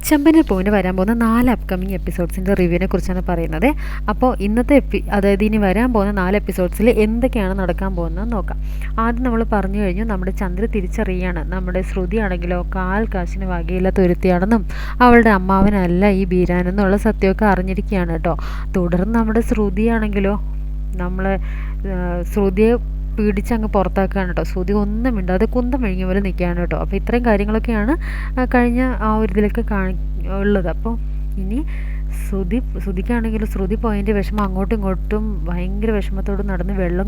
ചെമ്പനീർ പൂവിന് വരാൻ പോകുന്ന 4 അപ്കമിങ് എപ്പിസോഡ്സിൻ്റെ റിവ്യൂവിനെ കുറിച്ചാണ് പറയുന്നത്. അപ്പോൾ ഇന്നത്തെ അതായത് ഇനി വരാൻ പോകുന്ന 4 എപ്പിസോഡ്സിൽ എന്തൊക്കെയാണ് നടക്കാൻ പോകുന്നത് നോക്കാം. ആദ്യം നമ്മൾ പറഞ്ഞു കഴിഞ്ഞു, നമ്മുടെ ചന്ദ്ര തിരിച്ചറിയാണ് നമ്മുടെ ശ്രുതി ആണെങ്കിലോ കാൽ കാശിന് വകയില്ലാത്ത ഒരുത്തിയാണെന്നും അവളുടെ അമ്മാവനല്ല ഈ ബീരാനെന്നുള്ള സത്യമൊക്കെ അറിഞ്ഞിരിക്കുകയാണ് കേട്ടോ. തുടർന്ന് നമ്മുടെ ശ്രുതിയാണെങ്കിലോ നമ്മളെ ശ്രുതിയെ പിടിച്ചങ്ങ് പുറത്താക്കുകയാണ് കേട്ടോ. ശ്രുതി ഒന്നും മിണ്ടാതെ കുന്തം വിഴുങ്ങിയ പോലെ നിൽക്കുകയാണ് കേട്ടോ. അപ്പോൾ ഇത്രയും കാര്യങ്ങളൊക്കെയാണ് കഴിഞ്ഞ ആ ഒരു ഇതിലൊക്കെ ഉള്ളത്. അപ്പോൾ ഇനി ശ്രുതിക്കാണെങ്കിലും ശ്രുതി പോയതിൻ്റെ വിഷമം അങ്ങോട്ടും ഇങ്ങോട്ടും ഭയങ്കര വിഷമത്തോട് നടന്ന് വെള്ളം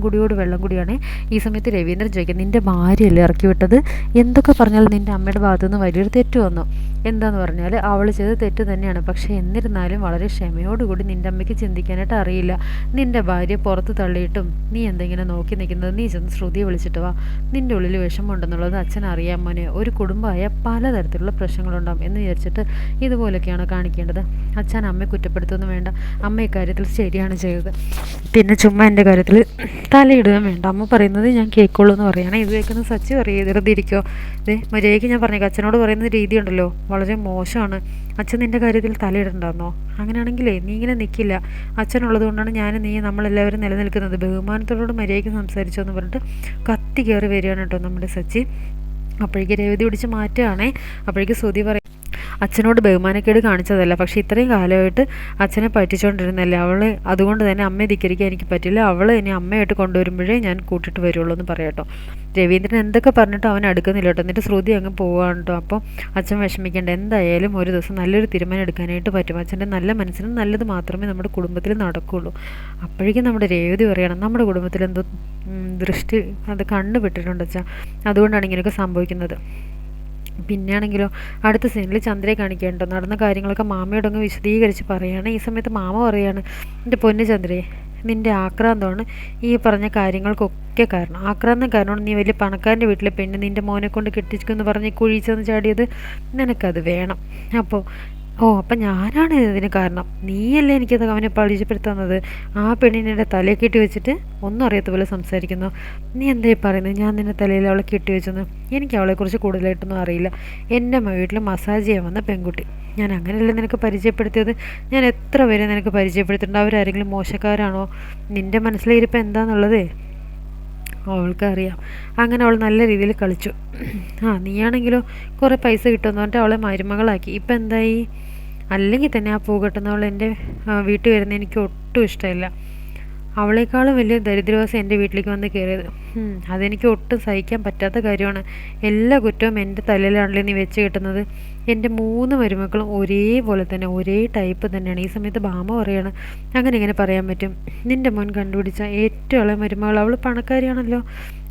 കുടിയാണ്. ഈ സമയത്ത് രവീന്ദ്രൻ ചോദിക്കുക, നിൻ്റെ ഭാര്യയല്ലേ ഇറക്കി വിട്ടത്? എന്തൊക്കെ പറഞ്ഞാലും നിൻ്റെ അമ്മയുടെ ഭാഗത്തു നിന്ന് വലിയൊരു തെറ്റ് വന്നു. എന്താന്ന് പറഞ്ഞാൽ അവൾ ചെയ്ത തെറ്റ് തന്നെയാണ്. പക്ഷേ എന്നിരുന്നാലും വളരെ ക്ഷമയോടുകൂടി നിൻ്റെ അമ്മയ്ക്ക് ചിന്തിക്കാനായിട്ട് അറിയില്ല. നിൻ്റെ ഭാര്യ പുറത്ത് തള്ളിയിട്ടും നീ എന്തെങ്കിലും നോക്കി നിൽക്കുന്നത്, നീ ചെന്ന് ശ്രുതിയെ വിളിച്ചിട്ട് വാ. നിൻ്റെ ഉള്ളിൽ വിഷമമുണ്ടെന്നുള്ളത് അച്ഛൻ അറിയാൻ മോനെ. ഒരു കുടുംബമായ പലതരത്തിലുള്ള പ്രശ്നങ്ങളുണ്ടാകും എന്ന് വിചാരിച്ചിട്ട് ഇതുപോലൊക്കെയാണ് കാണിക്കേണ്ടത്. അച്ഛൻ അമ്മയെ കുറ്റപ്പെടുത്തൊന്നും വേണ്ട. അമ്മ ഇക്കാര്യത്തിൽ ശരിയാണ് ചെയ്തത്. പിന്നെ ചുമ്മാ എൻ്റെ കാര്യത്തിൽ തലയിടുകയും വേണ്ട. അമ്മ പറയുന്നത് ഞാൻ കേൾക്കുള്ളൂ എന്ന് പറയുകയാണ്. ഇത് കേൾക്കുന്ന സച്ചി പറയുക, വെറുതെ ഇരിക്കുമോ? മര്യാദയ്ക്ക് ഞാൻ പറഞ്ഞേക്കാം, അച്ഛനോട് പറയുന്ന രീതിയുണ്ടല്ലോ വളരെ മോശമാണ്. അച്ഛൻ നിൻ്റെ കാര്യത്തിൽ തലയിടണ്ടെന്നോ? അങ്ങനെയാണെങ്കിലേ നീ ഇങ്ങനെ നിൽക്കില്ല. അച്ഛനുള്ളത് കൊണ്ടാണ് നീ നമ്മളെല്ലാവരും നിലനിൽക്കുന്നത്. ബഹുമാനത്തോട് മര്യാദയ്ക്ക് സംസാരിച്ചോ എന്ന് പറഞ്ഞിട്ട് കത്തി കയറി വരികയാണ് കേട്ടോ നമ്മുടെ സച്ചി. അപ്പോഴേക്ക് രേവതി പിടിച്ച് മാറ്റുകയാണേ. അപ്പോഴേക്ക് ശ്രുതി പറയും, അച്ഛനോട് ബഹുമാനക്കേട് കാണിച്ചതല്ല, പക്ഷേ ഇത്രയും കാലമായിട്ട് അച്ഛനെ പറ്റിച്ചുകൊണ്ടിരുന്നല്ലേ അവൾ. അതുകൊണ്ട് തന്നെ അമ്മയെ ധിക്കരിക്കാൻ എനിക്ക് പറ്റില്ല. അവൾ ഇനി അമ്മയായിട്ട് കൊണ്ടുവരുമ്പോഴേ ഞാൻ കൂട്ടിയിട്ട് വരുള്ളൂ എന്ന് പറയാട്ടോ. രവീന്ദ്രൻ എന്തൊക്കെ പറഞ്ഞിട്ടും അവൻ അടുക്കുന്നില്ല കേട്ടോ. എന്നിട്ട് ശ്രുതി അങ്ങ് പോവുകയാണ് കേട്ടോ. അപ്പോൾ അച്ഛൻ വിഷമിക്കേണ്ട, എന്തായാലും ഒരു ദിവസം നല്ലൊരു തീരുമാനം എടുക്കാനായിട്ട് പറ്റും. അച്ഛൻ്റെ നല്ല മനസ്സിന് നല്ലത് മാത്രമേ നമ്മുടെ കുടുംബത്തിൽ നടക്കുകയുള്ളൂ. അപ്പോഴേക്കും നമ്മുടെ രേവതി പറയണം, നമ്മുടെ കുടുംബത്തിൽ എന്തോ ദൃഷ്ടി അത് കണ്ടുപെട്ടിട്ടുണ്ട് അച്ഛാ, അതുകൊണ്ടാണ് ഇങ്ങനെയൊക്കെ സംഭവിക്കുന്നത്. പിന്നെയാണെങ്കിലോ അടുത്ത സീനിൽ ചന്ദ്രയെ കാണിക്കേണ്ടോ നടന്ന കാര്യങ്ങളൊക്കെ മാമയോടങ്ങ് വിശദീകരിച്ച് പറയുകയാണ്. ഈ സമയത്ത് മാമ പറയാണ്, എൻ്റെ പൊന്നു ചന്ദ്രയെ, നിൻ്റെ ആക്രാന്തമാണ് ഈ പറഞ്ഞ കാര്യങ്ങൾക്കൊക്കെ കാരണം. ആക്രാന്തം കാരണമാണ് നീ വലിയ പണക്കാരൻ്റെ വീട്ടിലെ പെണ്ണ് നിൻ്റെ മോനെ കൊണ്ട് കെട്ടിച്ചെന്ന് പറഞ്ഞ് കുഴിച്ചെന്ന് ചാടിയത്. നിനക്കത് വേണം. അപ്പം ഞാനാണ് ഇതിന് കാരണം. നീയല്ലേ എനിക്കത് അവനെ പരിചയപ്പെടുത്തുന്നത്. ആ പെണ്ണിനെ തലയിൽ കെട്ടി വെച്ചിട്ട് ഒന്നും അറിയാത്ത പോലെ സംസാരിക്കുന്നു. നീ എന്തായി പറയുന്നത്? ഞാൻ നിൻ്റെ തലയിൽ അവളെ കെട്ടി വെച്ചെന്ന്? എനിക്ക് അവളെക്കുറിച്ച് കൂടുതലായിട്ടൊന്നും അറിയില്ല. എൻ്റെ വീട്ടിൽ മസാജ് ചെയ്യാൻ വന്ന പെൺകുട്ടി. ഞാൻ അങ്ങനെയല്ലേ നിനക്ക് പരിചയപ്പെടുത്തിയത്? ഞാൻ എത്ര പേരെ നിനക്ക് പരിചയപ്പെടുത്തിയിട്ടുണ്ട്. അവരാരെങ്കിലും മോശക്കാരാണോ? നിൻ്റെ മനസ്സിലിരിപ്പം എന്താണെന്നുള്ളതേ അവൾക്കറിയാം. അങ്ങനെ അവൾ നല്ല രീതിയിൽ കളിച്ചു. നീയാണെങ്കിലോ കുറേ പൈസ കിട്ടുമെന്ന് പറഞ്ഞിട്ട് അവളെ മരുമകളാക്കി. ഇപ്പം എന്തായി? അല്ലെങ്കിൽ തന്നെ ആ പൂ കെട്ടുന്നവൾ എൻ്റെ വീട്ടിൽ വരുന്നത് എനിക്ക് ഒട്ടും ഇഷ്ടമില്ല. അവളെക്കാളും വലിയ ദരിദ്രവാസം എൻ്റെ വീട്ടിലേക്ക് വന്ന് കയറിയത്. അതെനിക്ക് ഒട്ടും സഹിക്കാൻ പറ്റാത്ത കാര്യമാണ്. എല്ലാ കുറ്റവും എൻ്റെ തലയിലാണല്ലേ നീ വെച്ച് കിട്ടുന്നത്. എൻ്റെ 3 മരുമക്കളും ഒരേപോലെ തന്നെ ഒരേ ടൈപ്പ് തന്നെയാണ്. ഈ സമയത്ത് ഭാമ പറയാണ്, അങ്ങനെ ഇങ്ങനെ പറയാൻ പറ്റും? നിൻ്റെ മോൻ കണ്ടുപിടിച്ച ഏറ്റവും ഇളയ മരുമകൾ അവൾ പണക്കാരിയാണല്ലോ.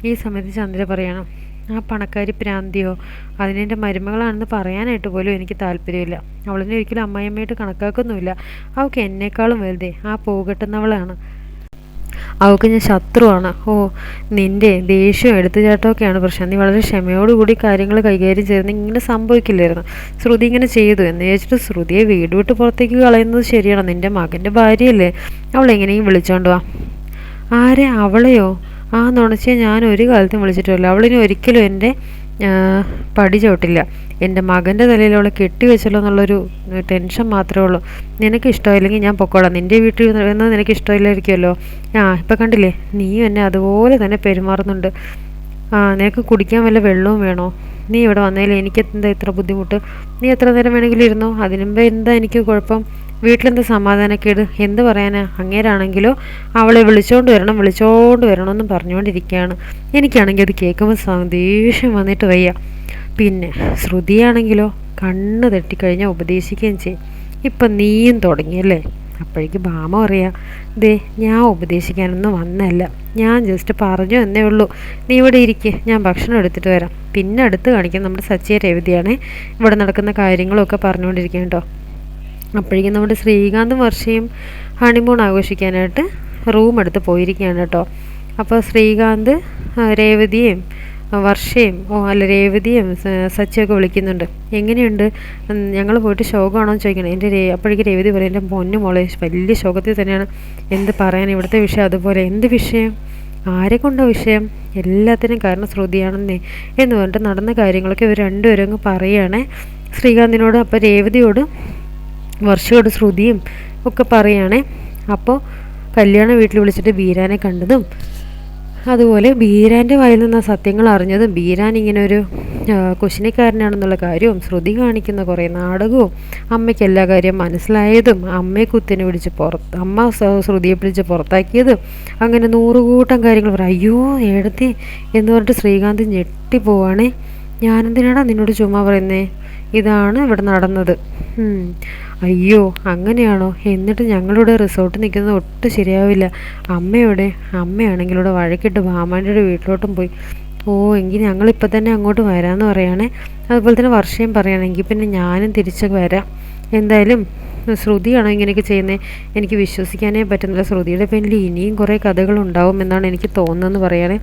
ഈ സമയത്ത് ചന്ദ്ര പറയണം, ആ പണക്കാരി പ്രാന്തിയോ? അതിനെൻ്റെ മരുമകളാണെന്ന് പറയാനായിട്ട് പോലും എനിക്ക് താല്പര്യമില്ല. അവളിനെ ഒരിക്കലും അമ്മായിയമ്മയായിട്ട് കണക്കാക്കൊന്നുമില്ല. അവൾക്ക് എന്നെക്കാളും വലുതേ ആ പോകെട്ടുന്നവളാണ്. അവൾക്ക് ഞാൻ ശത്രുവാണ്. നിൻ്റെ ദേഷ്യവും എടുത്തുചാട്ടമൊക്കെയാണ് പ്രശ്നം. നീ വളരെ ക്ഷമയോടുകൂടി കാര്യങ്ങൾ കൈകാര്യം ചെയ്ത് ഇങ്ങനെ സംഭവിക്കില്ലായിരുന്നു. ശ്രുതി ഇങ്ങനെ ചെയ്തു എന്ന് വിചാരിച്ചിട്ട് ശ്രുതിയെ വീട് വിട്ട് പുറത്തേക്ക് കളയുന്നത് ശരിയാണോ? നിൻ്റെ മകൻ്റെ ഭാര്യയല്ലേ, അവളെങ്ങനെയും വിളിച്ചോണ്ട് വാ. ആരെ? അവളെയോ? ആ നുണച്ചേ ഞാൻ ഒരു കാലത്തും വിളിച്ചിട്ടില്ല. അവളിനി ഒരിക്കലും എൻ്റെ പടി ചവിട്ടില്ല. എൻ്റെ മകൻ്റെ തലയിൽ അവളെ കെട്ടിവെച്ചല്ലോ എന്നുള്ളൊരു ടെൻഷൻ മാത്രമേ ഉള്ളൂ. നിനക്ക് ഇഷ്ടമില്ലെങ്കിൽ ഞാൻ പൊക്കോളാം. നിൻ്റെ വീട്ടിൽ വരുന്നത് നിനക്ക് ഇഷ്ടമില്ലായിരിക്കുമല്ലോ. ഇപ്പം കണ്ടില്ലേ, നീയും എന്നെ അതുപോലെ തന്നെ പെരുമാറുന്നുണ്ട്. നിനക്ക് കുടിക്കാൻ വല്ല വെള്ളവും വേണോ? നീ ഇവിടെ വന്നതിൽ എനിക്ക് എന്താ ഇത്ര ബുദ്ധിമുട്ട്? നീ എത്ര നേരം വേണമെങ്കിലും ഇരുന്നോ. അതിനുമ്പ് എന്താ എനിക്ക് കുഴപ്പം? വീട്ടിലെന്താ സമാധാനക്കേട്? എന്ത് പറയാനാ? അങ്ങേരാണെങ്കിലോ അവളെ വിളിച്ചോണ്ട് വരണം എന്നും പറഞ്ഞുകൊണ്ടിരിക്കുകയാണ്. എനിക്കാണെങ്കിൽ അത് കേൾക്കുമ്പോൾ ദേഷ്യം വന്നിട്ട് വയ്യ. പിന്നെ ശ്രുതിയാണെങ്കിലോ കണ്ണ് തട്ടിക്കഴിഞ്ഞാൽ ഉപദേശിക്കുകയും ചെയ്യും. ഇപ്പം നീയും തുടങ്ങിയല്ലേ? അപ്പോഴേക്ക് ഭാമ പറയാ, ഞാൻ ഉപദേശിക്കാനൊന്നും വന്നല്ല, ഞാൻ ജസ്റ്റ് പറഞ്ഞു എന്നേ ഉള്ളൂ. നീ ഇവിടെ ഇരിക്കുക, ഞാൻ ഭക്ഷണം എടുത്തിട്ട് വരാം. പിന്നെ അടുത്ത് കാണിക്കാൻ നമ്മുടെ സച്ചിയെ രേവതിയാണ് ഇവിടെ നടക്കുന്ന കാര്യങ്ങളൊക്കെ പറഞ്ഞുകൊണ്ടിരിക്കുക കേട്ടോ. അപ്പോഴേക്കും നമ്മുടെ ശ്രീകാന്തും വർഷയും ഹണിമൂൺ ആഘോഷിക്കാനായിട്ട് റൂം എടുത്ത് പോയിരിക്കുകയാണ് കേട്ടോ. അപ്പോൾ ശ്രീകാന്ത് രേവതിയും വർഷയും രേവതിയും സച്ചിയൊക്കെ വിളിക്കുന്നുണ്ട്. എങ്ങനെയുണ്ട്, ഞങ്ങൾ പോയിട്ട് ശോകമാണോ എന്ന് ചോദിക്കണം. അപ്പോഴേക്കും രേവതി പറയും, എൻ്റെ പൊന്നു മോളെ വലിയ ശോകത്തിൽ തന്നെയാണ്. എന്ത് പറയാൻ, ഇവിടുത്തെ വിഷയം അതുപോലെ. എന്ത് വിഷയം? ആരെ കൊണ്ടോ വിഷയം? എല്ലാത്തിനും കാരണം ശ്രുതിയാണെന്നേ എന്ന് പറഞ്ഞിട്ട് നടന്ന കാര്യങ്ങളൊക്കെ ഇവർ രണ്ടുപേരും അങ്ങ് പറയുകയാണേ. ശ്രീകാന്തിനോട്, അപ്പോൾ രേവതിയോട്, വർഷയോട്, ശ്രുതിയും ഒക്കെ പറയുകയാണേ. അപ്പോൾ കല്യാണ വീട്ടിൽ വിളിച്ചിട്ട് ബീരാനെ കണ്ടതും അതുപോലെ ബീരാൻ്റെ വായിൽ നിന്ന് സത്യങ്ങൾ അറിഞ്ഞതും ബീരാൻ ഇങ്ങനെ ഒരു കുശിനിക്കാരനാണെന്നുള്ള കാര്യവും ശ്രുതി കാണിക്കുന്ന കുറേ നാടകവും അമ്മയ്ക്ക് എല്ലാ കാര്യം മനസ്സിലായതും അമ്മയെ കുത്തിനെ പിടിച്ച് അമ്മ ശ്രുതിയെ പിടിച്ച് പുറത്താക്കിയതും അങ്ങനെ 100 കൂട്ടം കാര്യങ്ങൾ പറയും. അയ്യോ ഏടത്തി എന്ന് പറഞ്ഞിട്ട് ശ്രീകാന്ത് ഞെട്ടിപ്പോവാണേ. ഞാനെന്തിനാടാ നിന്നോട് ചുമ്മാ പറയുന്നേ, ഇതാണ് ഇവിടെ നടന്നത്. അയ്യോ അങ്ങനെയാണോ? എന്നിട്ട് ഞങ്ങളുടെ റിസോർട്ട് നിൽക്കുന്നത് ഒട്ടും ശരിയാവില്ല. അമ്മയാണെങ്കിൽ ഇവിടെ വഴക്കിട്ട് ഭാമാൻ്റെ വീട്ടിലോട്ടും പോയി. ഓ എങ്കിൽ ഞങ്ങളിപ്പോൾ തന്നെ അങ്ങോട്ട് വരാമെന്ന് പറയുകയാണേ. അതുപോലെ തന്നെ വർഷയും പറയുകയാണെങ്കിൽ പിന്നെ ഞാനും തിരിച്ച് വരാം. എന്തായാലും ശ്രുതിയാണോ ഇങ്ങനെയൊക്കെ ചെയ്യുന്നത്? എനിക്ക് വിശ്വസിക്കാനേ പറ്റുന്നില്ല. ശ്രുതിയുടെ പേരിൽ ഇനിയും കുറേ കഥകളുണ്ടാവും എന്നാണ് എനിക്ക് തോന്നുന്നതെന്ന് പറയുകയാണേ.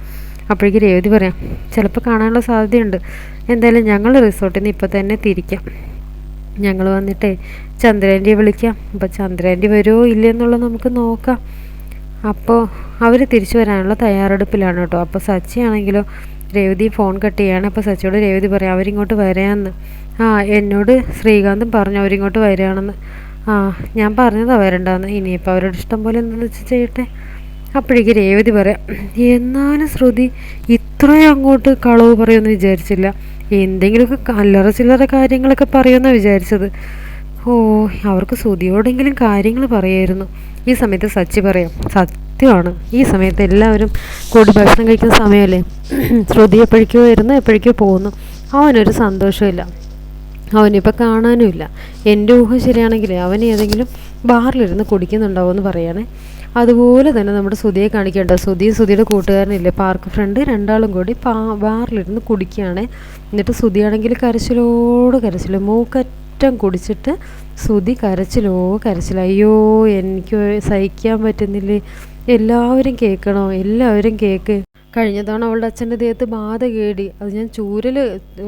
അപ്പോഴേക്ക് രേവതി പറയാം, ചിലപ്പോൾ കാണാനുള്ള സാധ്യതയുണ്ട്. എന്തായാലും ഞങ്ങൾ റിസോർട്ടിൽ നിന്ന് ഇപ്പോൾ തന്നെ തിരിക്കാം. ഞങ്ങൾ വന്നിട്ടേ ചന്ദ്രേൻ്റിയെ വിളിക്കാം. അപ്പോൾ ചന്ദ്രേൻ്റി വരുമോ ഇല്ലയെന്നുള്ളത് നമുക്ക് നോക്കാം. അപ്പോൾ അവർ തിരിച്ചു വരാനുള്ള തയ്യാറെടുപ്പിലാണ് കേട്ടോ. അപ്പോൾ സച്ചി ആണെങ്കിലോ രേവതി ഫോൺ കട്ട് ചെയ്യാണ്. അപ്പോൾ സച്ചിയോട് രേവതി പറയാം അവരിങ്ങോട്ട് വരാമെന്ന്. എന്നോട് ശ്രീകാന്തും പറഞ്ഞു അവരിങ്ങോട്ട് വരികയാണെന്ന്. ഞാൻ പറഞ്ഞതാണ് വരണ്ടാന്ന്. ഇനിയിപ്പോൾ അവരുടെ ഇഷ്ടം പോലെ എന്താണെന്ന് വെച്ച് ചെയ്യട്ടെ. അപ്പോഴേക്ക് രേവതി പറയാം, എന്നാലും ശ്രുതി ഇത്രയും അങ്ങോട്ട് കളവ് പറയുമെന്ന് വിചാരിച്ചില്ല. എന്തെങ്കിലുമൊക്കെ അല്ലറ ചില്ലറ കാര്യങ്ങളൊക്കെ പറയുമെന്നാണ് വിചാരിച്ചത്. ഓ അവർക്ക് ശ്രുതിയോടെങ്കിലും കാര്യങ്ങൾ പറയായിരുന്നു. ഈ സമയത്ത് സച്ചി പറയാം, സത്യമാണ് ഈ സമയത്ത് എല്ലാവരും കൂടി ഭക്ഷണം കഴിക്കുന്ന സമയമല്ലേ. ശ്രുതി എപ്പോഴേക്കോ വരുന്നു എപ്പോഴേക്കോ പോകുന്നു. അവനൊരു സന്തോഷമില്ല, അവനിപ്പോൾ കാണാനുമില്ല. എൻ്റെ ഊഹം ശരിയാണെങ്കിൽ അവൻ ഏതെങ്കിലും ബാറിലിരുന്ന് കുടിക്കുന്നുണ്ടാവുമെന്ന് പറയുകയാണെ. അതുപോലെ തന്നെ നമ്മുടെ ശ്രുതിയെ കാണിക്കേണ്ട. ശ്രുതിയുടെ കൂട്ടുകാരനില്ലേ പാർക്ക് ഫ്രണ്ട്, രണ്ടാളും കൂടി ബാറിലിരുന്ന് കുടിക്കുകയാണ്. എന്നിട്ട് ശ്രുതിയാണെങ്കിൽ കരച്ചിൽ മൂക്കറ്റം കുടിച്ചിട്ട് ശ്രുതി കരച്ചിൽ. അയ്യോ എനിക്ക് സഹിക്കാൻ പറ്റുന്നില്ലേ, എല്ലാവരും കേൾക്കണോ, എല്ലാവരും കേൾക്ക്. കഴിഞ്ഞ തവണ അവളുടെ അച്ഛൻ്റെ ദേഹത്ത് ബാധ കയറി, അത് ഞാൻ ചൂരൽ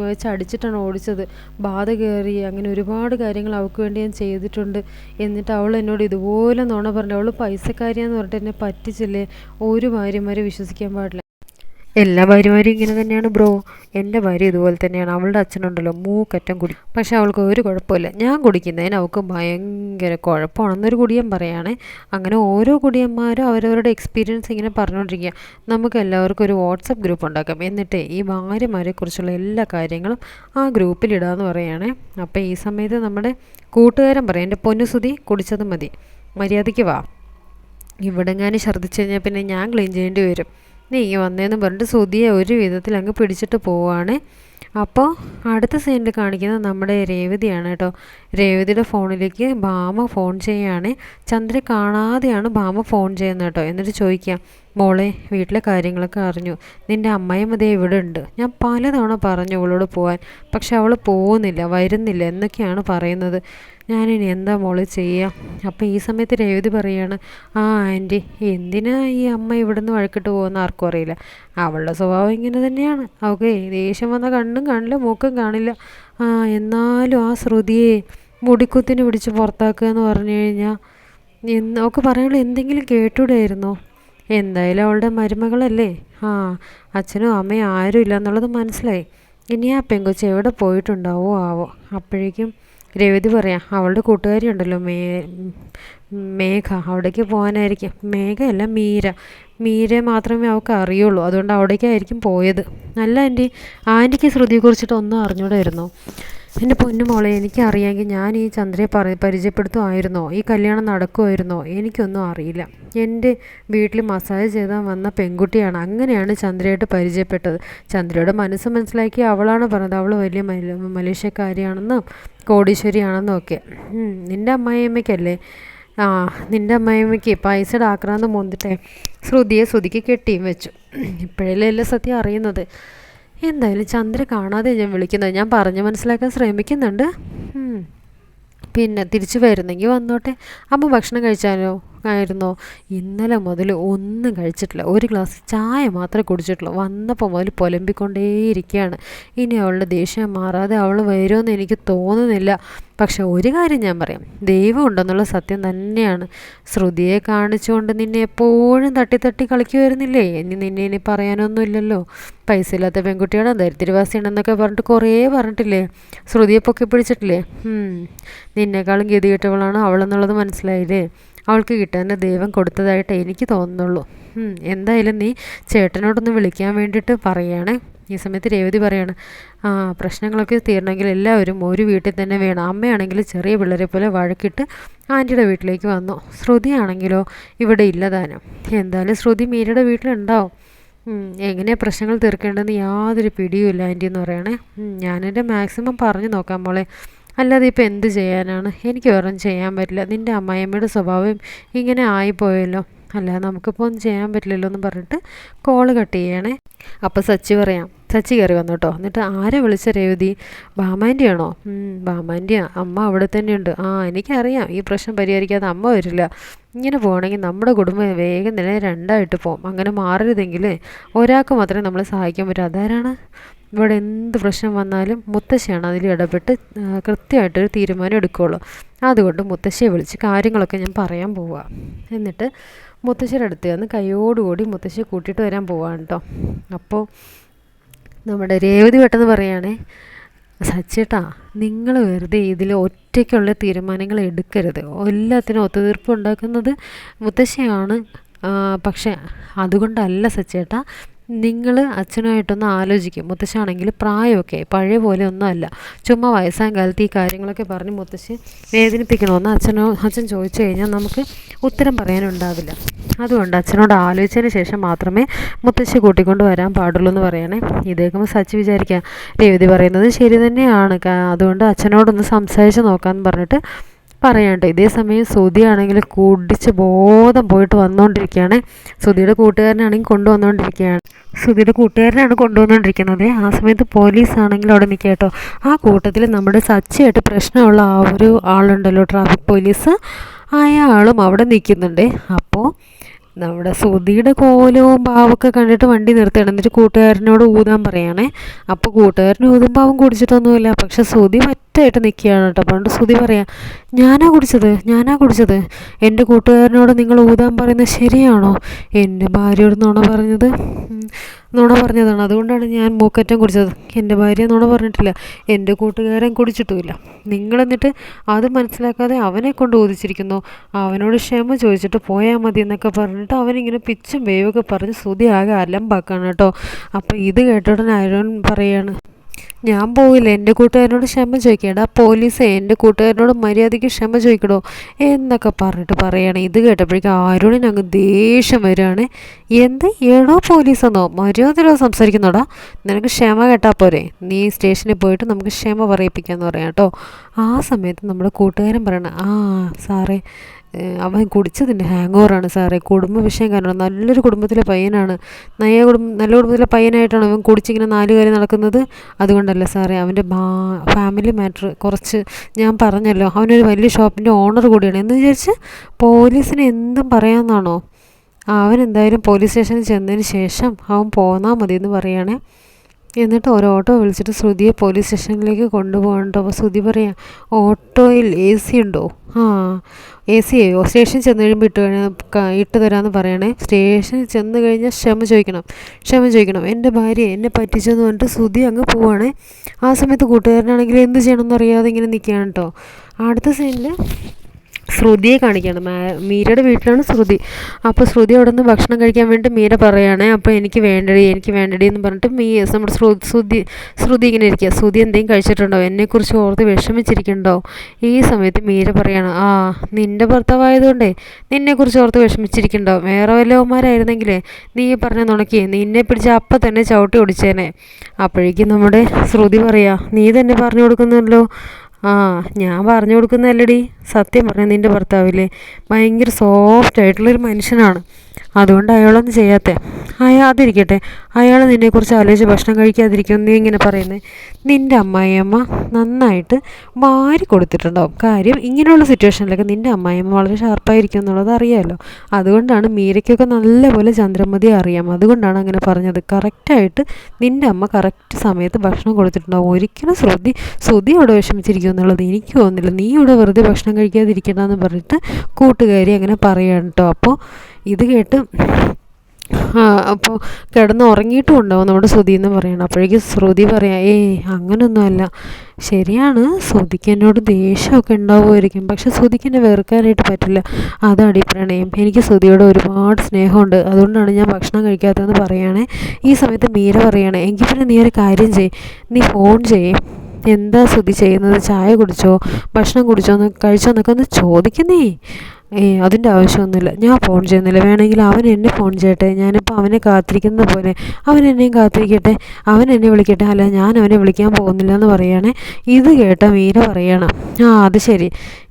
വെച്ച് അടിച്ചിട്ടാണ് ഓടിച്ചത്. ബാധ കയറി, അങ്ങനെ ഒരുപാട് കാര്യങ്ങൾ അവൾക്ക് വേണ്ടി ഞാൻ ചെയ്തിട്ടുണ്ട്. എന്നിട്ട് അവൾ എന്നോട് ഇതുപോലെ നുണ പറഞ്ഞു. അവൾ പൈസക്കാരിയാന്ന് പറഞ്ഞിട്ട് എന്നെ പറ്റിച്ചില്ലേ. ഒരു ഭാര്യമാരെ വിശ്വസിക്കാൻ പാടില്ല. എല്ലാ ഭാര്യമാരും ഇങ്ങനെ തന്നെയാണ് ബ്രോ. എൻ്റെ ഭാര്യ ഇതുപോലെ തന്നെയാണ്. അവളുടെ അച്ഛനുണ്ടല്ലോ മൂക്കറ്റം കുടി, പക്ഷെ അവൾക്ക് ഒരു കുഴപ്പമില്ല. ഞാൻ കുടിക്കുന്നതിന് അവൾക്ക് ഭയങ്കര കുഴപ്പമാണെന്നൊരു കുടിയൻ പറയുകയാണെ. അങ്ങനെ ഓരോ കുടിയന്മാരും അവരവരുടെ എക്സ്പീരിയൻസ് ഇങ്ങനെ പറഞ്ഞുകൊണ്ടിരിക്കുക. നമുക്ക് എല്ലാവർക്കും ഒരു വാട്സപ്പ് ഗ്രൂപ്പ് ഉണ്ടാക്കാം. എന്നിട്ട് ഈ ഭാര്യമാരെക്കുറിച്ചുള്ള എല്ലാ കാര്യങ്ങളും ആ ഗ്രൂപ്പിലിടാമെന്ന് പറയുകയാണെ. അപ്പോൾ ഈ സമയത്ത് നമ്മുടെ കൂട്ടുകാരൻ പറയും, എൻ്റെ പൊന്നുസുതി കുടിച്ചത് മതി, മര്യാദയ്ക്ക് വാ, ഇവിടെ ഞാൻ ഛർദ്ദിച്ചു കഴിഞ്ഞാൽ പിന്നെ ഞാൻ ക്ലീൻ ചെയ്യേണ്ടി വരും, നീ വന്നതെന്ന് പറഞ്ഞിട്ട് ശ്രുതിയെ ഒരു വിധത്തിൽ അങ്ങ് പിടിച്ചിട്ട് പോവുകയാണ്. അപ്പോൾ അടുത്ത സീനിൽ കാണിക്കുന്നത് നമ്മുടെ രേവതിയാണ് കേട്ടോ. രേവതിയുടെ ഫോണിലേക്ക് ഭാമ ഫോൺ ചെയ്യുകയാണ്. ചന്ദ്ര കാണാതെയാണ് ഭാമ ഫോൺ ചെയ്യുന്നത് കേട്ടോ. എന്നിട്ട് ചോദിക്കാം, മോളെ വീട്ടിലെ കാര്യങ്ങളൊക്കെ അറിഞ്ഞു, നിൻ്റെ അമ്മയും അതേ ഇവിടെ ഉണ്ട്. ഞാൻ പലതവണ പറഞ്ഞു അവളോട് പോകാൻ, പക്ഷെ അവൾ പോകുന്നില്ല, വരുന്നില്ല എന്നൊക്കെയാണ് പറയുന്നത്. ഞാനിനി എന്താ മോള് ചെയ്യുക? അപ്പോൾ ഈ സമയത്ത് രേവതി പറയുകയാണ്, ആൻറ്റി എന്തിനാ ഈ അമ്മ ഇവിടുന്ന് വഴക്കിട്ട് പോകുന്ന ആർക്കും അറിയില്ല. അവളുടെ സ്വഭാവം ഇങ്ങനെ തന്നെയാണ്. അവൾക്ക് ദേഷ്യം വന്ന കണ്ണും കാണില്ല മൂക്കും കാണില്ല. എന്നാലും ആ ശ്രുതിയെ മുടിക്കുത്തിന് പിടിച്ച് പുറത്താക്കുക എന്ന് പറഞ്ഞു കഴിഞ്ഞാൽ അവൾക്ക് പറയാനുള്ള എന്തെങ്കിലും കേട്ടൂടായിരുന്നോ? എന്തായാലും അവളുടെ മരുമകളല്ലേ. അച്ഛനും അമ്മയും ആരും ഇല്ല എന്നുള്ളത് മനസ്സിലായി. ഇനി ആ പെങ്കൊച്ച് എവിടെ പോയിട്ടുണ്ടാവോ ആവോ. അപ്പോഴേക്കും രേവതി പറയാം, അവളുടെ കൂട്ടുകാരി ഉണ്ടല്ലോ മേഘ, അവിടേക്ക് പോകാനായിരിക്കും. മേഘയല്ല മീര മാത്രമേ അവൾക്ക് അറിയുള്ളൂ, അതുകൊണ്ട് അവിടേക്കായിരിക്കും പോയത്. അല്ല ആൻറ്റിക്ക് ശ്രുതിയെക്കുറിച്ചിട്ട് ഒന്നും അറിഞ്ഞൂടായിരുന്നോ? എൻ്റെ പൊന്നുമോളെ, എനിക്കറിയാമെങ്കിൽ ഞാൻ ഈ ചന്ദ്രയെ പരിചയപ്പെടുത്തുമായിരുന്നോ? ഈ കല്യാണം നടക്കുമായിരുന്നോ? എനിക്കൊന്നും അറിയില്ല. എൻ്റെ വീട്ടിൽ മസാജ് ചെയ്താൽ വന്ന പെൺകുട്ടിയാണ്. അങ്ങനെയാണ് ചന്ദ്രയായിട്ട് പരിചയപ്പെട്ടത്. ചന്ദ്രയുടെ മനസ്സ് മനസ്സിലാക്കി അവളാണ് പറഞ്ഞത് അവൾ വലിയ മലേഷ്യക്കാരിയാണെന്നും കോടീശ്വരിയാണെന്നും ഒക്കെ. നിൻ്റെ അമ്മായിയമ്മയ്ക്കല്ലേ? നിൻ്റെ അമ്മായിയമ്മയ്ക്ക് പൈസയുടെ ആക്രാന്തം മോന്തിട്ടെ ശ്രുതിക്ക് കെട്ടിയും വെച്ചു. ഇപ്പോഴല്ലേ എല്ലാ സത്യം അറിയുന്നത്. എന്തായാലും ചന്ദ്ര കാണാതെ ഞാൻ വിളിക്കുന്നത്. ഞാൻ പറഞ്ഞ് മനസ്സിലാക്കാൻ ശ്രമിക്കുന്നുണ്ട്. പിന്നെ തിരിച്ചു വരുന്നെങ്കിൽ വന്നോട്ടെ. അമ്മ ഭക്ഷണം കഴിച്ചാലോ? ആയിരുന്നോ? ഇന്നലെ മുതൽ ഒന്നും കഴിച്ചിട്ടില്ല, ഒരു ഗ്ലാസ് ചായ മാത്രമേ കുടിച്ചിട്ടുള്ളൂ. വന്നപ്പോൾ മുതൽ പുലമ്പിക്കൊണ്ടേയിരിക്കുകയാണ്. ഇനി അവളുടെ ദേഷ്യം മാറാതെ അവൾ വരുമെന്ന് എനിക്ക് തോന്നുന്നില്ല. പക്ഷെ ഒരു കാര്യം ഞാൻ പറയാം, ദൈവം ഉണ്ടെന്നുള്ള സത്യം തന്നെയാണ്. ശ്രുതിയെ കാണിച്ചുകൊണ്ട് നിന്നെ എപ്പോഴും തട്ടി തട്ടി കളിക്കുമായിരുന്നില്ലേ? നിന്നെ പറയാനൊന്നുമില്ലല്ലോ. പൈസ ഇല്ലാത്ത പെൺകുട്ടിയാണ്, ദരിദ്രവാസിയാണെന്നൊക്കെ പറഞ്ഞിട്ട് കുറേ പറഞ്ഞിട്ടില്ലേ? ശ്രുതിയെ പൊക്കി പിടിച്ചിട്ടില്ലേ? നിന്നെക്കാളും ഗതി കെട്ടവളാണ് അവളെന്നുള്ളത് മനസ്സിലായില്ലേ? അവൾക്ക് കിട്ടാൻ ദൈവം കൊടുത്തതായിട്ട് എനിക്ക് തോന്നുന്നുള്ളൂ. എന്തായാലും നീ ചേട്ടനോടൊന്ന് വിളിക്കാൻ വേണ്ടിയിട്ട് പറയുകയാണേ. ഈ സമയത്ത് രേവതി പറയാണ്, പ്രശ്നങ്ങളൊക്കെ തീരണമെങ്കിൽ എല്ലാവരും ഒരു വീട്ടിൽ തന്നെ വേണം. അമ്മയാണെങ്കിൽ ചെറിയ പിള്ളേരെ പോലെ വഴക്കിട്ട് ആൻറ്റിയുടെ വീട്ടിലേക്ക് വന്നു. ശ്രുതിയാണെങ്കിലോ ഇവിടെ ഇല്ലതാനും. എന്തായാലും ശ്രുതി മീരയുടെ വീട്ടിലുണ്ടാവും. എങ്ങനെയാണ് പ്രശ്നങ്ങൾ തീർക്കേണ്ടതെന്ന് യാതൊരു പിടിയുമില്ല ആൻറ്റി എന്ന് പറയണേ. ഞാനെൻ്റെ മാക്സിമം പറഞ്ഞു നോക്കാം മോളെ, അല്ലാതെ ഇപ്പോൾ എന്ത് ചെയ്യാനാണ്? എനിക്ക് വേറെ ചെയ്യാൻ പറ്റില്ല. നിൻ്റെ അമ്മായിയമ്മയുടെ സ്വഭാവം ഇങ്ങനെ ആയിപ്പോയല്ലോ, അല്ലാതെ നമുക്കിപ്പോൾ ഒന്നും ചെയ്യാൻ പറ്റില്ലല്ലോ എന്ന് പറഞ്ഞിട്ട് കോള് കട്ട് ചെയ്യണേ. അപ്പോൾ സച്ചി കയറി വന്നു കേട്ടോ. എന്നിട്ട് ആരെ വിളിച്ച രേവതി? ബാമാൻ്റിയാണോ? ബാമാൻ്റിയാ, അമ്മ അവിടെ തന്നെയുണ്ട്. എനിക്കറിയാം ഈ പ്രശ്നം പരിഹരിക്കാതെ അമ്മ വരില്ല. ഇങ്ങനെ പോകണമെങ്കിൽ നമ്മുടെ കുടുംബം വേഗം തന്നെ രണ്ടായിട്ട് പോകും. അങ്ങനെ മാറരുതെങ്കിൽ ഒരാൾക്ക് മാത്രമേ നമ്മളെ സഹായിക്കാൻ പറ്റൂ. അതാരാണ്? ഇവിടെ എന്ത് പ്രശ്നം വന്നാലും മുത്തശ്ശിയാണ് അതിൽ ഇടപെട്ട് കൃത്യമായിട്ടൊരു തീരുമാനം എടുക്കുകയുള്ളൂ. അതുകൊണ്ട് മുത്തശ്ശിയെ വിളിച്ച് കാര്യങ്ങളൊക്കെ ഞാൻ പറയാൻ പോവുക. എന്നിട്ട് മുത്തശ്ശിയുടെ അടുത്ത് വന്ന് കൈയോടുകൂടി മുത്തശ്ശിയെ കൂട്ടിയിട്ട് വരാൻ പോവാണ് കേട്ടോ. അപ്പോൾ നമ്മുടെ രേവതി പെട്ടെന്ന് പറയുകയാണേ, സച്ചേട്ടാ, നിങ്ങൾ വെറുതെ ഇതിൽ ഒറ്റയ്ക്കുള്ള തീരുമാനങ്ങൾ എടുക്കരുത്. എല്ലാത്തിനും ഒത്തുതീർപ്പ് ഉണ്ടാക്കുന്നത് മുത്തശ്ശിയാണ്. പക്ഷേ അതുകൊണ്ടല്ല സച്ചേട്ടാ, നിങ്ങൾ അച്ഛനുമായിട്ടൊന്ന് ആലോചിക്കും. മുത്തശ്ശാണെങ്കിൽ പ്രായമൊക്കെ പഴയ പോലെ ഒന്നും അല്ല. ചുമ്മാ വയസ്സാം കാലത്ത് ഈ കാര്യങ്ങളൊക്കെ പറഞ്ഞ് മുത്തശ്ശി വേദനിപ്പിക്കണമെന്ന് അച്ഛൻ ചോദിച്ചു കഴിഞ്ഞാൽ നമുക്ക് ഉത്തരം പറയാനുണ്ടാവില്ല. അതുകൊണ്ട് അച്ഛനോട് ആലോചിച്ചതിന് ശേഷം മാത്രമേ മുത്തശ്ശി കൂട്ടിക്കൊണ്ട് വരാൻ പാടുള്ളൂ എന്ന് പറയണേ. ഇതേക്കുമ്പോൾ സച്ചി വിചാരിക്കുക, രേവതി പറയുന്നത് ശരി തന്നെയാണ്, അതുകൊണ്ട് അച്ഛനോടൊന്ന് സംസാരിച്ച് നോക്കാമെന്ന് പറഞ്ഞിട്ട് പറയാണ്ട്. ഇതേ സമയം ശ്രുതിയാണെങ്കിൽ കുടിച്ച് ബോധം പോയിട്ട് വന്നുകൊണ്ടിരിക്കുകയാണ്. ശ്രുതിയുടെ കൂട്ടുകാരനാണ് കൊണ്ടുവന്നുകൊണ്ടിരിക്കുന്നത്. ആ സമയത്ത് പോലീസാണെങ്കിൽ അവിടെ നിൽക്കുക കേട്ടോ. ആ കൂട്ടത്തിൽ നമ്മുടെ സച്ചിയായിട്ട് പ്രശ്നമുള്ള ആ ഒരു ആളുണ്ടല്ലോ, ട്രാഫിക് പോലീസ്, അയാളും അവിടെ നിൽക്കുന്നുണ്ട്. അപ്പോൾ നമ്മുടെ ശ്രുതിയുടെ കോലവും പാവൊക്കെ കണ്ടിട്ട് വണ്ടി നിർത്തുകയാണ്. എന്നിട്ട് കൂട്ടുകാരനോട് ഊതാൻ പറയുകയാണേ. അപ്പോൾ കൂട്ടുകാരന് ഊതുമ്പോൾ അവൻ കുടിച്ചിട്ടൊന്നുമില്ല. പക്ഷെ ശ്രുതി പറ്റായിട്ട് നിൽക്കുകയാണ് കേട്ടോ. അതുകൊണ്ട് ശ്രുതി പറയാം, ഞാനാ കുടിച്ചത്. എൻ്റെ കൂട്ടുകാരനോട് നിങ്ങൾ ഊതാൻ പറയുന്നത് ശരിയാണോ? എൻ്റെ ഭാര്യയോട് നുണ പറഞ്ഞതാണ്, അതുകൊണ്ടാണ് ഞാൻ മൂക്കറ്റം കുടിച്ചത്. എൻ്റെ ഭാര്യ നുണ പറഞ്ഞിട്ടില്ല, എൻ്റെ കൂട്ടുകാരൻ കുടിച്ചിട്ടുമില്ല. നിങ്ങളെന്നിട്ട് അത് മനസ്സിലാക്കാതെ അവനെ കൊണ്ട് ഊതിച്ചിരിക്കുന്നു. അവനോട് ക്ഷമ ചോദിച്ചിട്ട് പോയാൽ മതി എന്നൊക്കെ പറഞ്ഞിട്ട് അവനിങ്ങനെ പിച്ചും വേവൊക്കെ പറഞ്ഞ് ശ്രുതി ആകെ അലമ്പാക്കാണ് കേട്ടോ. അപ്പോൾ ഇത് കേട്ടോടനെ അരുൺ പറയാണ്, ഞാൻ പോവില്ല, എൻ്റെ കൂട്ടുകാരനോട് ക്ഷമ ചോദിക്കേണ്ട. പോലീസ് എൻ്റെ കൂട്ടുകാരനോട് മര്യാദയ്ക്ക് ക്ഷമ ചോദിക്കണോ എന്നൊക്കെ പറഞ്ഞിട്ട് പറയണേ. ഇത് കേട്ടപ്പോഴേക്കും അരുണിന് അങ്ങ് ദേഷ്യം വരികയാണ്. ഏടോ പോലീസെന്നോ, മര്യാദയോ സംസാരിക്കുന്നോടാ, നിനക്ക് ക്ഷമ കേട്ടാൽ പോരെ, നീ സ്റ്റേഷനിൽ പോയിട്ട് നമുക്ക് ക്ഷമ പറയിപ്പിക്കാമെന്ന് പറയാം കേട്ടോ. ആ സമയത്ത് നമ്മുടെ കൂട്ടുകാരൻ പറയണ, സാറേ അവൻ കുടിച്ചതിൻ്റെ ഹാങ് ഓവറാണ് സാറേ, കുടുംബ വിഷയം കാരണം. നല്ലൊരു കുടുംബത്തിലെ പയ്യനാണ്, നല്ല കുടുംബത്തിലെ പയ്യനായിട്ടാണ് അവൻ കുടിച്ചിങ്ങനെ 4 കാര്യം നടക്കുന്നത്. അതുകൊണ്ടല്ല സാറേ, അവൻ്റെ ഫാമിലി മാറ്റർ കുറച്ച്, ഞാൻ പറഞ്ഞല്ലോ അവനൊരു വലിയ ഷോപ്പിൻ്റെ ഓണർ കൂടിയാണ് എന്ന് വിചാരിച്ച് പോലീസിന് എന്തും പറയാമെന്നാണോ? അവൻ എന്തായാലും പോലീസ് സ്റ്റേഷനിൽ ചെന്നതിന് ശേഷം അവൻ പോന്നാൽ മതി എന്ന് പറയുകയാണേ. എന്നിട്ട് ഒരു ഓട്ടോ വിളിച്ചിട്ട് ശ്രുതിയെ പോലീസ് സ്റ്റേഷനിലേക്ക് കൊണ്ടുപോകണ്ടോ. അപ്പോൾ ശ്രുതി പറയാം, ഓട്ടോയിൽ AC ഉണ്ടോ? AC സ്റ്റേഷനിൽ ചെന്ന് കഴിയുമ്പോൾ ഇട്ട് തരാമെന്ന് പറയണേ. സ്റ്റേഷനിൽ ചെന്ന് കഴിഞ്ഞാൽ ക്ഷമ ചോദിക്കണം. എൻ്റെ ഭാര്യ എന്നെ പറ്റിച്ചെന്ന് പറഞ്ഞിട്ട് ശ്രുതി അങ്ങ് പോവാണേ. ആ സമയത്ത് കൂട്ടുകാരനാണെങ്കിൽ എന്ത് ചെയ്യണമെന്ന് അറിയാതെ ഇങ്ങനെ നിൽക്കുകയാണ് കേട്ടോ. അടുത്ത സീനിൽ ശ്രുതിയെ കാണിക്കുകയാണ്. മീരയുടെ വീട്ടിലാണ് ശ്രുതി. അപ്പോൾ ശ്രുതി അവിടെ നിന്ന് ഭക്ഷണം കഴിക്കാൻ വേണ്ടി മീര പറയുകയാണ്. അപ്പോൾ എനിക്ക് വേണ്ടടി എന്ന് പറഞ്ഞിട്ട് നമ്മുടെ ശ്രുതി ഇങ്ങനെ ഇരിക്കുക. ശ്രുതി എന്തെങ്കിലും കഴിച്ചിട്ടുണ്ടോ, എന്നെക്കുറിച്ച് ഓർത്ത് വിഷമിച്ചിരിക്കുന്നുണ്ടോ? ഈ സമയത്ത് മീര പറയാണ്, നിൻ്റെ ഭർത്താവായതുകൊണ്ടേ നിന്നെക്കുറിച്ച് ഓർത്ത് വിഷമിച്ചിരിക്കുന്നുണ്ടോ? വേറെ വല്ലവന്മാരായിരുന്നെങ്കിലേ നീ പറഞ്ഞ നുണക്കി നിന്നെ പിടിച്ച് അപ്പം തന്നെ ചവിട്ടി ഓടിച്ചേനെ. അപ്പോഴേക്കും നമ്മുടെ ശ്രുതി പറയാ, നീ തന്നെ പറഞ്ഞു കൊടുക്കുന്നുണ്ടല്ലോ. ഞാൻ പറഞ്ഞു കൊടുക്കുന്നതല്ലടി, സത്യം പറഞ്ഞാൽ നിൻ്റെ ഭർത്താവില്ലേ ഭയങ്കര സോഫ്റ്റ് ആയിട്ടുള്ളൊരു മനുഷ്യനാണ്, അതുകൊണ്ട് അയാളൊന്നും ചെയ്യാത്തേ. അതിരിക്കട്ടെ, അയാൾ നിന്നെക്കുറിച്ച് ആലോചിച്ച് ഭക്ഷണം കഴിക്കാതിരിക്കും നീ ഇങ്ങനെ പറയുന്നത്? നിൻ്റെ അമ്മായിയമ്മ നന്നായിട്ട് വാരി കൊടുത്തിട്ടുണ്ടാവും. കാര്യം ഇങ്ങനെയുള്ള സിറ്റുവേഷനിലൊക്കെ നിൻ്റെ അമ്മായിയമ്മ വളരെ ഷാർപ്പായിരിക്കും എന്നുള്ളത് അറിയാമല്ലോ. അതുകൊണ്ടാണ് മീരയ്ക്കൊക്കെ നല്ലപോലെ ചന്ദ്രമതി അറിയാം. അതുകൊണ്ടാണ് അങ്ങനെ പറഞ്ഞത്. കറക്റ്റായിട്ട് നിൻ്റെ അമ്മ കറക്റ്റ് സമയത്ത് ഭക്ഷണം കൊടുത്തിട്ടുണ്ടാവും. ഒരിക്കലും ശ്രുതി അവിടെ വിഷമിച്ചിരിക്കും എന്നുള്ളത് എനിക്ക് തോന്നുന്നില്ല. നീ ഇവിടെ വെറുതെ ഭക്ഷണം കഴിക്കാതിരിക്കണമെന്ന് പറഞ്ഞിട്ട് കൂട്ടുകാരി അങ്ങനെ പറയുകയാണ് കേട്ടോ. അപ്പോൾ ഇത് കേട്ട് അപ്പോൾ കിടന്ന് ഉറങ്ങിയിട്ടും ഉണ്ടാവും നമ്മുടെ ശ്രുതി എന്ന് പറയണം. അപ്പോഴേക്കും ശ്രുതി പറയാം, അങ്ങനൊന്നുമല്ല. ശരിയാണ്, ശ്രുതിക്ക് എന്നോട് ദേഷ്യമൊക്കെ ഉണ്ടാവുമായിരിക്കും, പക്ഷെ ശ്രുതിക്ക് എന്നെ വെറുക്കാനായിട്ട് പറ്റില്ല. അതാണ് ഈ പ്രണയം. എനിക്ക് ശ്രുതിയോട് ഒരുപാട് സ്നേഹമുണ്ട്, അതുകൊണ്ടാണ് ഞാൻ ഭക്ഷണം കഴിക്കാത്തതെന്ന് പറയുകയാണേ. ഈ സമയത്ത് മീര പറയുകയാണ്, എങ്കിൽ പിന്നെ നീ ഒരു കാര്യം നീ ഫോൺ ചെയ്യേ. എന്താ ശ്രുതി ചെയ്യുന്നത്? ചായ കുടിച്ചോ, ഭക്ഷണം കഴിച്ചോ എന്നൊക്കെ ഒന്ന് ചോദിക്കുന്നേ. അതിൻ്റെ ആവശ്യമൊന്നുമില്ല, ഞാൻ ഫോൺ ചെയ്യുന്നില്ല. വേണമെങ്കിൽ അവൻ എന്നെ ഫോൺ ചെയ്യട്ടെ. ഞാനിപ്പോൾ അവനെ കാത്തിരിക്കുന്ന പോലെ അവൻ എന്നെയും കാത്തിരിക്കട്ടെ, അവൻ എന്നെ വിളിക്കട്ടെ. അല്ല, ഞാൻ അവനെ വിളിക്കാൻ പോകുന്നില്ല എന്ന് പറയുകയാണെ. ഇത് കേട്ട മീര പറയണം, അത് ശരി,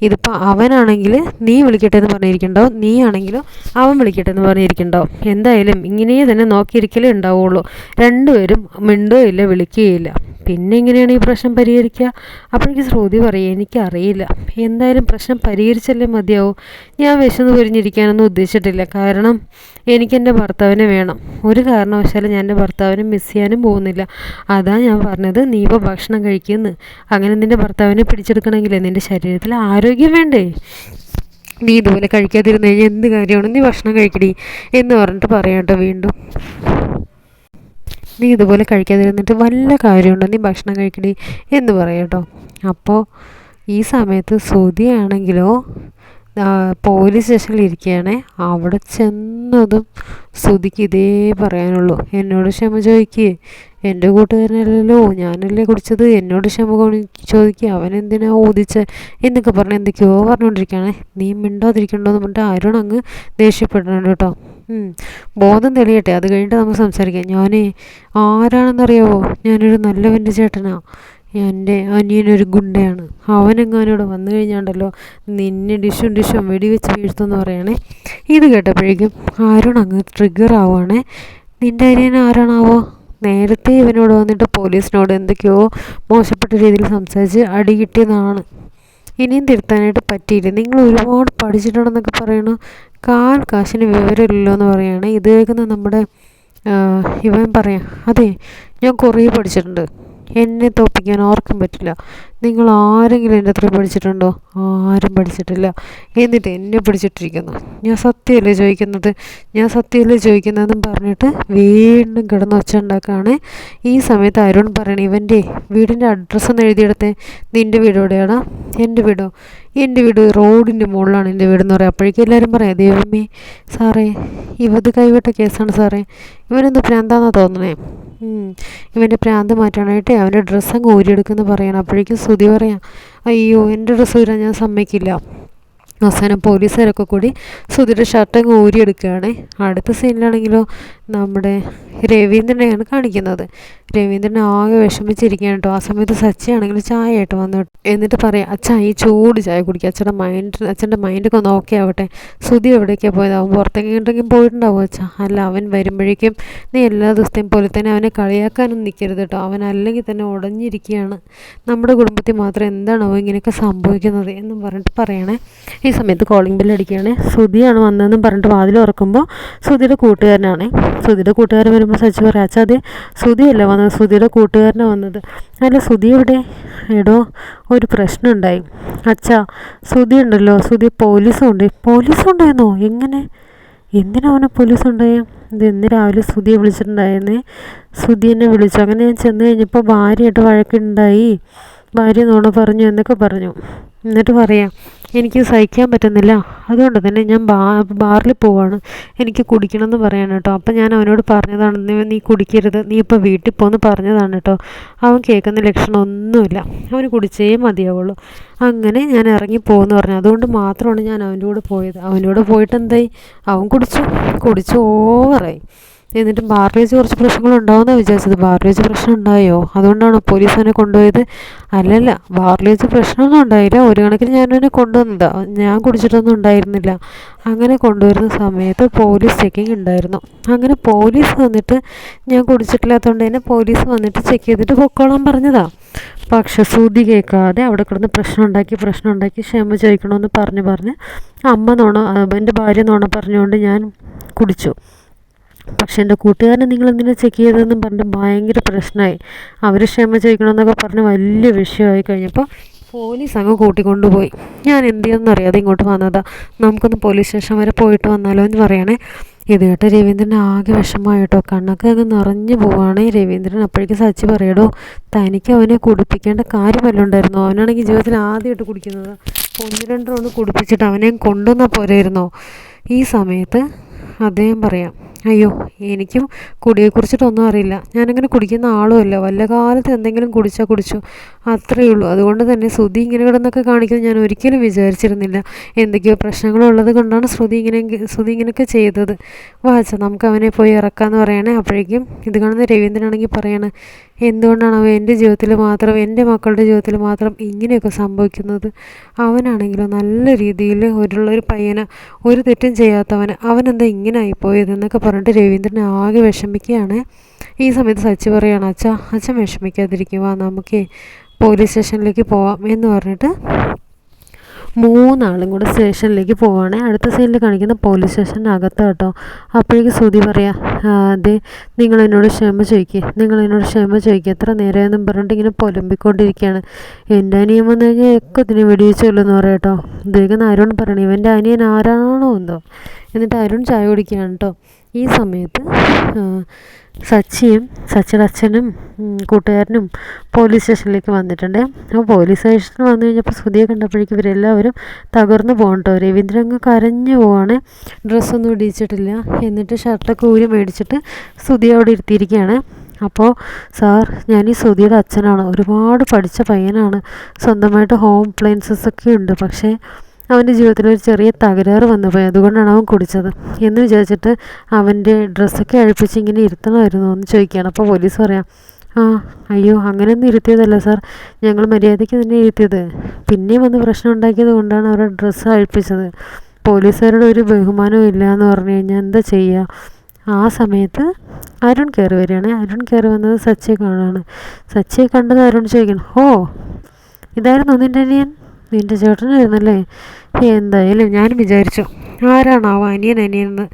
ഇതിപ്പോൾ അവനാണെങ്കിൽ നീ വിളിക്കട്ടെ എന്ന് പറഞ്ഞിരിക്കണ്ടാവും, നീ ആണെങ്കിലോ അവൻ വിളിക്കട്ടെ എന്ന് പറഞ്ഞിരിക്കണ്ടാവും. എന്തായാലും ഇങ്ങനെ തന്നെ നോക്കിയിരിക്കലേ ഉണ്ടാവുള്ളൂ. രണ്ടുപേരും മിണ്ടുകയില്ല, വിളിക്കുകയില്ല. പിന്നെ എങ്ങനെയാണ് ഈ പ്രശ്നം പരിഹരിക്കുക? അപ്പോഴേക്ക് ശ്രുതി പറയും, എനിക്കറിയില്ല, എന്തായാലും പ്രശ്നം പരിഹരിച്ചല്ലേ മതിയാവും. ഞാൻ വിശന്ന് പൊരിഞ്ഞിരിക്കാനൊന്നും ഉദ്ദേശിച്ചിട്ടില്ല. കാരണം എനിക്കെൻ്റെ ഭർത്താവിനെ വേണം. ഒരു കാരണവശാലും ഞാൻ എൻ്റെ ഭർത്താവിനെ മിസ് ചെയ്യാനും പോകുന്നില്ല. അതാ ഞാൻ പറഞ്ഞത്, നീ ഇപ്പോൾ ഭക്ഷണം കഴിക്കുന്നു. അങ്ങനെ നിൻ്റെ ഭർത്താവിനെ പിടിച്ചെടുക്കണമെങ്കിലേ നിൻ്റെ ശരീരത്തിൽ ആരോഗ്യം വേണ്ടേ? നീ ഇതുപോലെ കഴിക്കാതിരുന്ന് കഴിഞ്ഞാൽ എന്ത് കാര്യമാണ്? നീ ഭക്ഷണം കഴിക്കടി എന്ന് പറഞ്ഞിട്ട് പറയാം കേട്ടോ. വീണ്ടും നീ ഇതുപോലെ കഴിക്കാതിരുന്നിട്ട് വല്ല കാര്യമുണ്ടോ? നീ ഭക്ഷണം കഴിക്കടി എന്ന് പറയാം കേട്ടോ. അപ്പോൾ ഈ സമയത്ത് ശ്രുതിയാണെങ്കിലോ പോലീസ് സ്റ്റേഷനിൽ ഇരിക്കുകയാണേ. അവിടെ ചെന്നതും ശ്രുതിക്ക് ഇതേ പറയാനുള്ളൂ, എന്നോട് ക്ഷമ ചോദിക്കുക, എൻ്റെ കൂട്ടുകാരനല്ലല്ലോ, ഞാനല്ലേ കുടിച്ചത്, എന്നോട് ക്ഷമ ചോദിക്കുക, അവനെന്തിനാ ഊതിച്ച് എന്നൊക്കെ പറഞ്ഞ് എന്തൊക്കെയോ പറഞ്ഞുകൊണ്ടിരിക്കുകയാണ്. നീ മിണ്ടാതിരിക്കണ്ടോയെന്ന് പറഞ്ഞിട്ട് അരുൺ അങ്ങ് ദേഷ്യപ്പെടുന്നുണ്ട് കേട്ടോ. ബോധം തെളിയട്ടെ, അത് കഴിഞ്ഞിട്ട് നമുക്ക് സംസാരിക്കാം. ഞാനേ ആരാണെന്നറിയാവോ? ഞാനൊരു നല്ലവൻ്റെ ചേട്ടനാണ്. എൻ്റെ അനിയനൊരു ഗുണ്ടയാണ്. അവനെങ്ങാനോട് വന്നു കഴിഞ്ഞാണ്ടല്ലോ നിന്നെ ഡിഷും വെടിവെച്ച് വീഴ്ത്തുമെന്ന് പറയണേ. ഇത് കേട്ടപ്പോഴേക്കും അരുൺ അങ്ങ് ട്രിഗർ ആവുകയാണേ. നിൻ്റെ അനിയൻ ആരാണാവോ? നേരത്തെ ഇവനോട് വന്നിട്ട് പോലീസിനോട് എന്തൊക്കെയോ മോശപ്പെട്ട രീതിയിൽ സംസാരിച്ച് അടി കിട്ടിയതാണ്. ഇനിയും തിരുത്താനായിട്ട് പറ്റിയില്ല. നിങ്ങൾ ഒരുപാട് പഠിച്ചിട്ടുണ്ടെന്നൊക്കെ പറയണു. കാശിന് വിവരമില്ലല്ലോ എന്ന് പറയുകയാണ്. ഇത് കേൾക്കുന്ന നമ്മുടെ ഇവൻ പറയാം, അതെ, ഞാൻ കുറേ പഠിച്ചിട്ടുണ്ട്, എന്നെ തോൽപ്പിക്കാൻ ആർക്കും പറ്റില്ല. നിങ്ങൾ ആരെങ്കിലും എൻ്റെ അത്രയും പഠിച്ചിട്ടുണ്ടോ? ആരും പഠിച്ചിട്ടില്ല. എന്നിട്ട് എന്നെ പിടിച്ചിട്ടിരിക്കുന്നു. ഞാൻ സത്യമല്ലേ ചോദിക്കുന്നതെന്നും പറഞ്ഞിട്ട് വീണ്ടും കിടന്ന് ഒച്ച ഉണ്ടാക്കുകയാണ്. ഈ സമയത്ത് അരുൺ പറയണ, ഇവൻ്റെ വീടിൻ്റെ അഡ്രസ്സൊന്ന് എഴുതിയെടുത്തേ. നിൻ്റെ വീട് എവിടെയാണ്? എൻ്റെ വീട് റോഡിൻ്റെ മുകളിലാണ് എൻ്റെ വീടെന്ന് പറയാം. അപ്പോഴേക്കും എല്ലാവരും പറയാം, ദൈവമേ സാറേ, ഇത് കൈവിട്ട കേസാണ് സാറേ, ഇവനെന്ത് ഭ്രാന്താന്നാണ് തോന്നണേ. ഇവൻ്റെ ഭ്രാന്ത് മാറ്റാനായിട്ട് അവൻ്റെ ഡ്രസ്സ് അങ്ങ് ഊരിയെടുക്കുമെന്ന് പറയണം. അപ്പോഴേക്കും ശ്രുതി പറയാം, അയ്യോ, എൻ്റെ ഡ്രസ്സ് ഊരാൻ ഞാൻ സമ്മതിക്കില്ല. അവസാനം പോലീസുകാരൊക്കെ കൂടി ശ്രുതിയുടെ ഷർട്ട് അങ്ങ് ഊരിയെടുക്കുകയാണ്. അടുത്ത സീനിലാണെങ്കിലോ നമ്മുടെ രവീന്ദ്രനെയാണ് കാണിക്കുന്നത്. രവീന്ദ്രൻ ആകെ വിഷമിച്ചിരിക്കുകയാണ് കേട്ടോ. ആ സമയത്ത് സച്ചിയാണെങ്കിൽ ചായ ആയിട്ട് വന്നു. എന്നിട്ട് പറയാം, അച്ഛാ ഈ ചൂട് ചായ കുടിക്കുക, അച്ഛൻ്റെ മൈൻഡൊക്കെ ഒന്ന് ഓക്കെ ആവട്ടെ. ശ്രുതി എവിടേക്കാണ് പോയത്? അവൻ പുറത്തേക്കെങ്കിലും പോയിട്ടുണ്ടാവും അച്ഛാ. അല്ല, അവൻ വരുമ്പോഴേക്കും നീ എല്ലാ ദിവസത്തെയും പോലെ തന്നെ അവനെ കളിയാക്കാനൊന്നും നിൽക്കരുത് കേട്ടോ. അവൻ അല്ലെങ്കിൽ തന്നെ ഉടഞ്ഞിരിക്കുകയാണ്. നമ്മുടെ കുടുംബത്തിൽ മാത്രം എന്താണോ ഇങ്ങനെയൊക്കെ സംഭവിക്കുന്നത് എന്നും പറഞ്ഞിട്ട് പറയണേ. ഈ സമയത്ത് കോളിംഗ് ബെല്ല് അടിക്കുകയാണ്. ശ്രുതിയാണ് വന്നതെന്നും പറഞ്ഞിട്ട് വാതിൽ തുറക്കുമ്പോൾ ശ്രുതിയുടെ കൂട്ടുകാരനാണ്. ശ്രുതിയുടെ കൂട്ടുകാരൻ വരുമ്പോൾ സച്ചി പറയാം, അച്ഛാ അതെ, ശ്രുതിയല്ല വന്നത്, ശ്രുതിയുടെ കൂട്ടുകാരനാണ് വന്നത്. അല്ല, ശ്രുതി എവിടെ? എടോ, ഒരു പ്രശ്നം ഉണ്ടായി അച്ഛാ. ശ്രുതി ഉണ്ടല്ലോ, ശ്രുതി പോലീസുണ്ടായിരുന്നോ? എന്തിനാ അവനെ പോലീസ് ഉണ്ടായേ? ഇത് ഇന്ന് രാവിലെ ശ്രുതിയെ വിളിച്ചിട്ടുണ്ടായിരുന്നേ. ശ്രുതി എന്നെ വിളിച്ചു. അങ്ങനെ ഞാൻ ചെന്ന് കഴിഞ്ഞപ്പോൾ ഭാര്യയായിട്ട് വഴക്കുണ്ടായി, ഭാര്യ നുണ പറഞ്ഞു എന്നൊക്കെ പറഞ്ഞു. എന്നിട്ട് പറയാം, എനിക്ക് സഹിക്കാൻ പറ്റുന്നില്ല, അതുകൊണ്ട് തന്നെ ഞാൻ ബാറിൽ പോവാണ്, എനിക്ക് കുടിക്കണമെന്ന് പറയാൻ കേട്ടോ. അപ്പം ഞാൻ അവനോട് പറഞ്ഞതാണ്, നീ കുടിക്കരുത്, നീ ഇപ്പോൾ വീട്ടിൽ പോകുമെന്ന് പറഞ്ഞതാണ് കേട്ടോ. അവൻ കേൾക്കുന്ന ലക്ഷണം ഒന്നുമില്ല, അവന് കുടിച്ചേ മതിയാവുള്ളൂ. അങ്ങനെ ഞാൻ ഇറങ്ങിപ്പോകുമെന്ന് പറഞ്ഞു. അതുകൊണ്ട് മാത്രമാണ് ഞാൻ അവൻ്റെ കൂടെ പോയത്. അവൻ്റെ കൂടെ പോയിട്ട് എന്തായി? അവൻ കുടിച്ചു ഓവറായി. എന്നിട്ട് ബാർലേജ് കുറച്ച് പ്രശ്നങ്ങളുണ്ടാവുമെന്നാണ് വിചാരിച്ചത്. ബാർലേജ് പ്രശ്നം ഉണ്ടായോ? അതുകൊണ്ടാണോ പോലീസ് അവനെ കൊണ്ടുപോയത്? അല്ലല്ല, ബാർലേജ് പ്രശ്നമൊന്നും ഉണ്ടായില്ല. ഒരു കണക്കിന് ഞാനവനെ കൊണ്ടുവന്നതാണ്, ഞാൻ കുടിച്ചിട്ടൊന്നും ഉണ്ടായിരുന്നില്ല. അങ്ങനെ കൊണ്ടുവരുന്ന സമയത്ത് പോലീസ് ചെക്കിങ് ഉണ്ടായിരുന്നു. അങ്ങനെ പോലീസ് വന്നിട്ട്, ഞാൻ കുടിച്ചിട്ടില്ലാത്തതുകൊണ്ട് തന്നെ പോലീസ് വന്നിട്ട് ചെക്ക് ചെയ്തിട്ട് പൊക്കോളാൻ പറഞ്ഞതാണ്. പക്ഷെ ശ്രുതി കേൾക്കാതെ അവിടെ കിടന്ന് പ്രശ്നം ഉണ്ടാക്കി ക്ഷമ ചോദിക്കണമെന്ന് പറഞ്ഞ് അമ്മ എൻ്റെ ഭാര്യ നുണ പറഞ്ഞുകൊണ്ട് ഞാൻ കുടിച്ചു. പക്ഷെ എൻ്റെ കൂട്ടുകാരനെ നിങ്ങളെന്തിനാ ചെക്ക് ചെയ്തതെന്നും പറഞ്ഞിട്ട് ഭയങ്കര പ്രശ്നമായി. അവർ ക്ഷമ ചോദിക്കണമെന്നൊക്കെ പറഞ്ഞ് വലിയ വിഷയമായി കഴിഞ്ഞപ്പോൾ പോലീസ് അങ്ങ് കൂട്ടിക്കൊണ്ടുപോയി. ഞാൻ എന്ത് ചെയ്യുമെന്നറിയാതെ ഇങ്ങോട്ട് വന്നതാണ്. നമുക്കൊന്ന് പോലീസ് സ്റ്റേഷൻ വരെ പോയിട്ട് വന്നാലോ എന്ന് പറയണേ. ഇത് കേട്ട് രവീന്ദ്രൻ ആകെ വിഷമമായിട്ടോ, കണ്ണൊക്കെ അങ്ങ് നിറഞ്ഞു പോവാണ്. രവീന്ദ്രൻ അപ്പോഴേക്ക് സച്ചി പറയടോ, തനിക്ക് അവനെ കുടിപ്പിക്കേണ്ട കാര്യമല്ല ഉണ്ടായിരുന്നോ? അവനാണെങ്കിൽ ജീവിതത്തിൽ ആദ്യമായിട്ട് കുടിക്കുന്നത്. 1-2 റൗണ്ട് കുടിപ്പിച്ചിട്ട് അവനെ കൊണ്ടുവന്നാൽ പോരായിരുന്നോ? ഈ സമയത്ത് അദ്ദേഹം പറയാം, അയ്യോ എനിക്കും കുടിയെക്കുറിച്ചിട്ടൊന്നും അറിയില്ല, ഞാനങ്ങനെ കുടിക്കുന്ന ആളുമല്ല, വല്ല കാലത്ത് എന്തെങ്കിലും കുടിച്ചു അത്രയേ ഉള്ളൂ. അതുകൊണ്ട് തന്നെ ശ്രുതി ഇങ്ങനെ കിടന്നൊക്കെ കാണിക്കുന്നത് ഞാൻ ഒരിക്കലും വിചാരിച്ചിരുന്നില്ല. എന്തൊക്കെയോ പ്രശ്നങ്ങളുള്ളത് കൊണ്ടാണ് ശ്രുതി ഇങ്ങനെയൊക്കെ ചെയ്തത്. വാച്ച നമുക്ക് അവനെ പോയി ഇറക്കാമെന്ന് പറയണേ. അപ്പോഴേക്കും ഇത് കാണുന്ന രവീന്ദ്രനാണെങ്കിൽ പറയാണ്, എന്തുകൊണ്ടാണ് അവൻ എൻ്റെ ജീവിതത്തിൽ മാത്രം, എൻ്റെ മക്കളുടെ ജീവിതത്തിൽ മാത്രം ഇങ്ങനെയൊക്കെ സംഭവിക്കുന്നത്? അവനാണെങ്കിലോ നല്ല രീതിയിൽ ഒരു പയ്യനെ, ഒരു തെറ്റും ചെയ്യാത്തവന്, അവനെന്താ ഇങ്ങനെ ആയിപ്പോയതെന്നൊക്കെ പറഞ്ഞിട്ട് രവീന്ദ്രൻ ആകെ വിഷമിക്കുകയാണ്. ഈ സമയത്ത് സച്ചി പറയാണ്, അച്ഛൻ വിഷമിക്കാതിരിക്കുക, നമുക്ക് പോലീസ് സ്റ്റേഷനിലേക്ക് പോവാം എന്ന് പറഞ്ഞിട്ട് 3 ആളും കൂടെ സ്റ്റേഷനിലേക്ക് പോവുകയാണ്. അടുത്ത സീനിൽ കാണിക്കുന്ന പോലീസ് സ്റ്റേഷനകത്ത് കേട്ടോ. അപ്പോഴേക്ക് ശ്രുതി പറയാം, അതെ നിങ്ങളെന്നോട് ക്ഷമ ചോദിക്കുക, എത്ര നേരമെന്നും പറഞ്ഞിട്ട് ഇങ്ങനെ പുലമ്പിക്കൊണ്ടിരിക്കുകയാണ്. എൻ്റെ അനിയൻ വന്നു കഴിഞ്ഞാൽ ഒക്കെ ഇതിന് വെടിവെച്ചുള്ളൂ പറയാം കേട്ടോ. ഇദ്ദേഹം അരുൺ പറയണേ, ഇവൻ്റെ അനിയൻ ആരാണോ എന്തോ. എന്നിട്ട് അരുൺ ചായ കുടിക്കുകയാണ് കേട്ടോ. ഈ സമയത്ത് സച്ചിയുടെ അച്ഛനും കൂട്ടുകാരനും പോലീസ് സ്റ്റേഷനിലേക്ക് വന്നിട്ടുണ്ട്. അപ്പോൾ പോലീസ് സ്റ്റേഷനിൽ വന്നു കഴിഞ്ഞപ്പോൾ ശ്രുതിയെ കണ്ടപ്പോഴേക്കും ഇവരെല്ലാവരും തകർന്നു പോകണം കേട്ടോ. രവീന്ദ്രൻ അങ്ങ് കരഞ്ഞു പോവാണ്. ഡ്രസ്സൊന്നും ഇടിച്ചിട്ടില്ല. എന്നിട്ട് ഷർട്ടൊക്കെ ഊരി മേടിച്ചിട്ട് ശ്രുതി അവിടെ ഇരുത്തിയിരിക്കുകയാണ്. അപ്പോൾ സാർ, ഞാൻ ഈ ശ്രുതിയുടെ അച്ഛനാണ്, ഒരുപാട് പഠിച്ച പയ്യനാണ്, സ്വന്തമായിട്ട് ഹോം അപ്ലയൻസസ് ഒക്കെ ഉണ്ട്. പക്ഷേ അവൻ്റെ ജീവിതത്തിൽ ഒരു ചെറിയ തകരാറ് വന്നു പോയി, അതുകൊണ്ടാണ് അവൻ കുടിച്ചത് എന്ന് വിചാരിച്ചിട്ട് അവൻ്റെ ഡ്രസ്സൊക്കെ അഴിപ്പിച്ച് ഇങ്ങനെ ഇരുത്തണമായിരുന്നു എന്ന് ചോദിക്കുകയാണ്. അപ്പോൾ പോലീസ് പറയാം, അയ്യോ അങ്ങനെയൊന്നും ഇരുത്തിയതല്ല സാർ, ഞങ്ങൾ മര്യാദയ്ക്ക് തന്നെ ഇരുത്തിയത്, പിന്നെയും വന്ന് പ്രശ്നം ഉണ്ടാക്കിയത് കൊണ്ടാണ് അവരുടെ ഡ്രസ്സ് അഴിപ്പിച്ചത്. പോലീസുകാരുടെ ഒരു ബഹുമാനവും ഇല്ല എന്ന് പറഞ്ഞു കഴിഞ്ഞാൽ എന്താ ചെയ്യുക? ആ സമയത്ത് അരുൺ കയറി വരികയാണ്. അരുൺ കയറി വന്നത് സച്ചിയെ കാണാണ്. സച്ചിയെ കണ്ടത് അരുൺ ചോദിക്കണം, ഇതായിരുന്നു നിൻ്റെ അനിയൻ? നിൻ്റെ ചേട്ടനായിരുന്നല്ലേ? എന്തായാലും ഞാൻ വിചാരിച്ചു ആരാണാവോ അനിയനെന്ന്.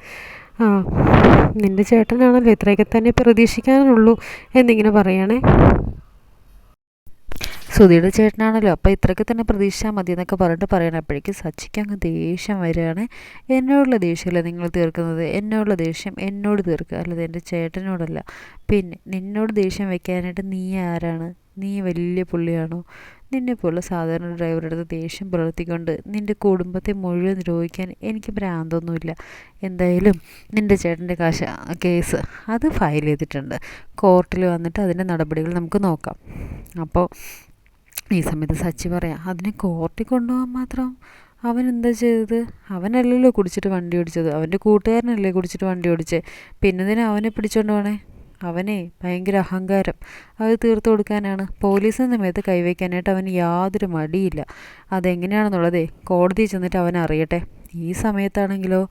നിൻ്റെ ചേട്ടനാണല്ലോ, ഇത്രയൊക്കെ തന്നെ പ്രതീക്ഷിക്കാനുള്ളൂ എന്നിങ്ങനെ പറയണേ. ശ്രുതിയുടെ ചേട്ടനാണല്ലോ, അപ്പോൾ ഇത്രയൊക്കെ തന്നെ പ്രതീക്ഷിച്ചാൽ മതി എന്നൊക്കെ പറഞ്ഞിട്ട് പറയണം. അപ്പോഴേക്കും സച്ചിക്ക് അങ്ങ് ദേഷ്യം വരികയാണ്. എന്നോടുള്ള ദേഷ്യമല്ല നിങ്ങൾ തീർക്കുന്നത്, എന്നോടുള്ള ദേഷ്യം എന്നോട് തീർക്കുക, അല്ലാതെ എൻ്റെ ചേട്ടനോടല്ല. പിന്നെ നിന്നോട് ദേഷ്യം വെക്കാനായിട്ട് നീ ആരാണ്? നീ വലിയ പുള്ളിയാണോ? നിന്നെപ്പോലുള്ള സാധാരണ ഡ്രൈവറുടെ അടുത്ത് ദേഷ്യം പുലർത്തിക്കൊണ്ട് നിൻ്റെ കുടുംബത്തെ മുഴുവൻ ദ്രോഹിക്കാൻ എനിക്ക് ഭ്രാന്തൊന്നുമില്ല. എന്തായാലും നിൻ്റെ ചേട്ടൻ്റെ കേസ് അത് ഫയൽ ചെയ്തിട്ടുണ്ട്, കോർട്ടിൽ വന്നിട്ട് അതിൻ്റെ നടപടികൾ നമുക്ക് നോക്കാം. അപ്പോൾ ഈ സമയത്ത് സച്ചി പറയാം, അതിനെ കോർട്ടിൽ കൊണ്ടുപോകാൻ മാത്രം അവൻ എന്താ ചെയ്തത്? അവനല്ലല്ലോ കുടിച്ചിട്ട് വണ്ടി ഓടിച്ചത്, അവൻ്റെ കൂട്ടുകാരനല്ലേ കുടിച്ചിട്ട് വണ്ടി ഓടിച്ചേ. പിന്നെന്തിനാ അവനെ പിടിച്ചോണ്ട് പോണേ? അവനെ ഭയങ്കര അഹങ്കാരം, അത് തീർത്തു കൊടുക്കാനാണ്. പോലീസിൻ്റെ മേത്ത് കൈവയ്ക്കാനായിട്ട് അവന് യാതൊരു മടിയില്ല. അതെങ്ങനെയാണെന്നുള്ളതേ കോടതിയിൽ ചെന്നിട്ട് അവൻ അറിയട്ടെ. ഈ സമയത്താണെങ്കിലോ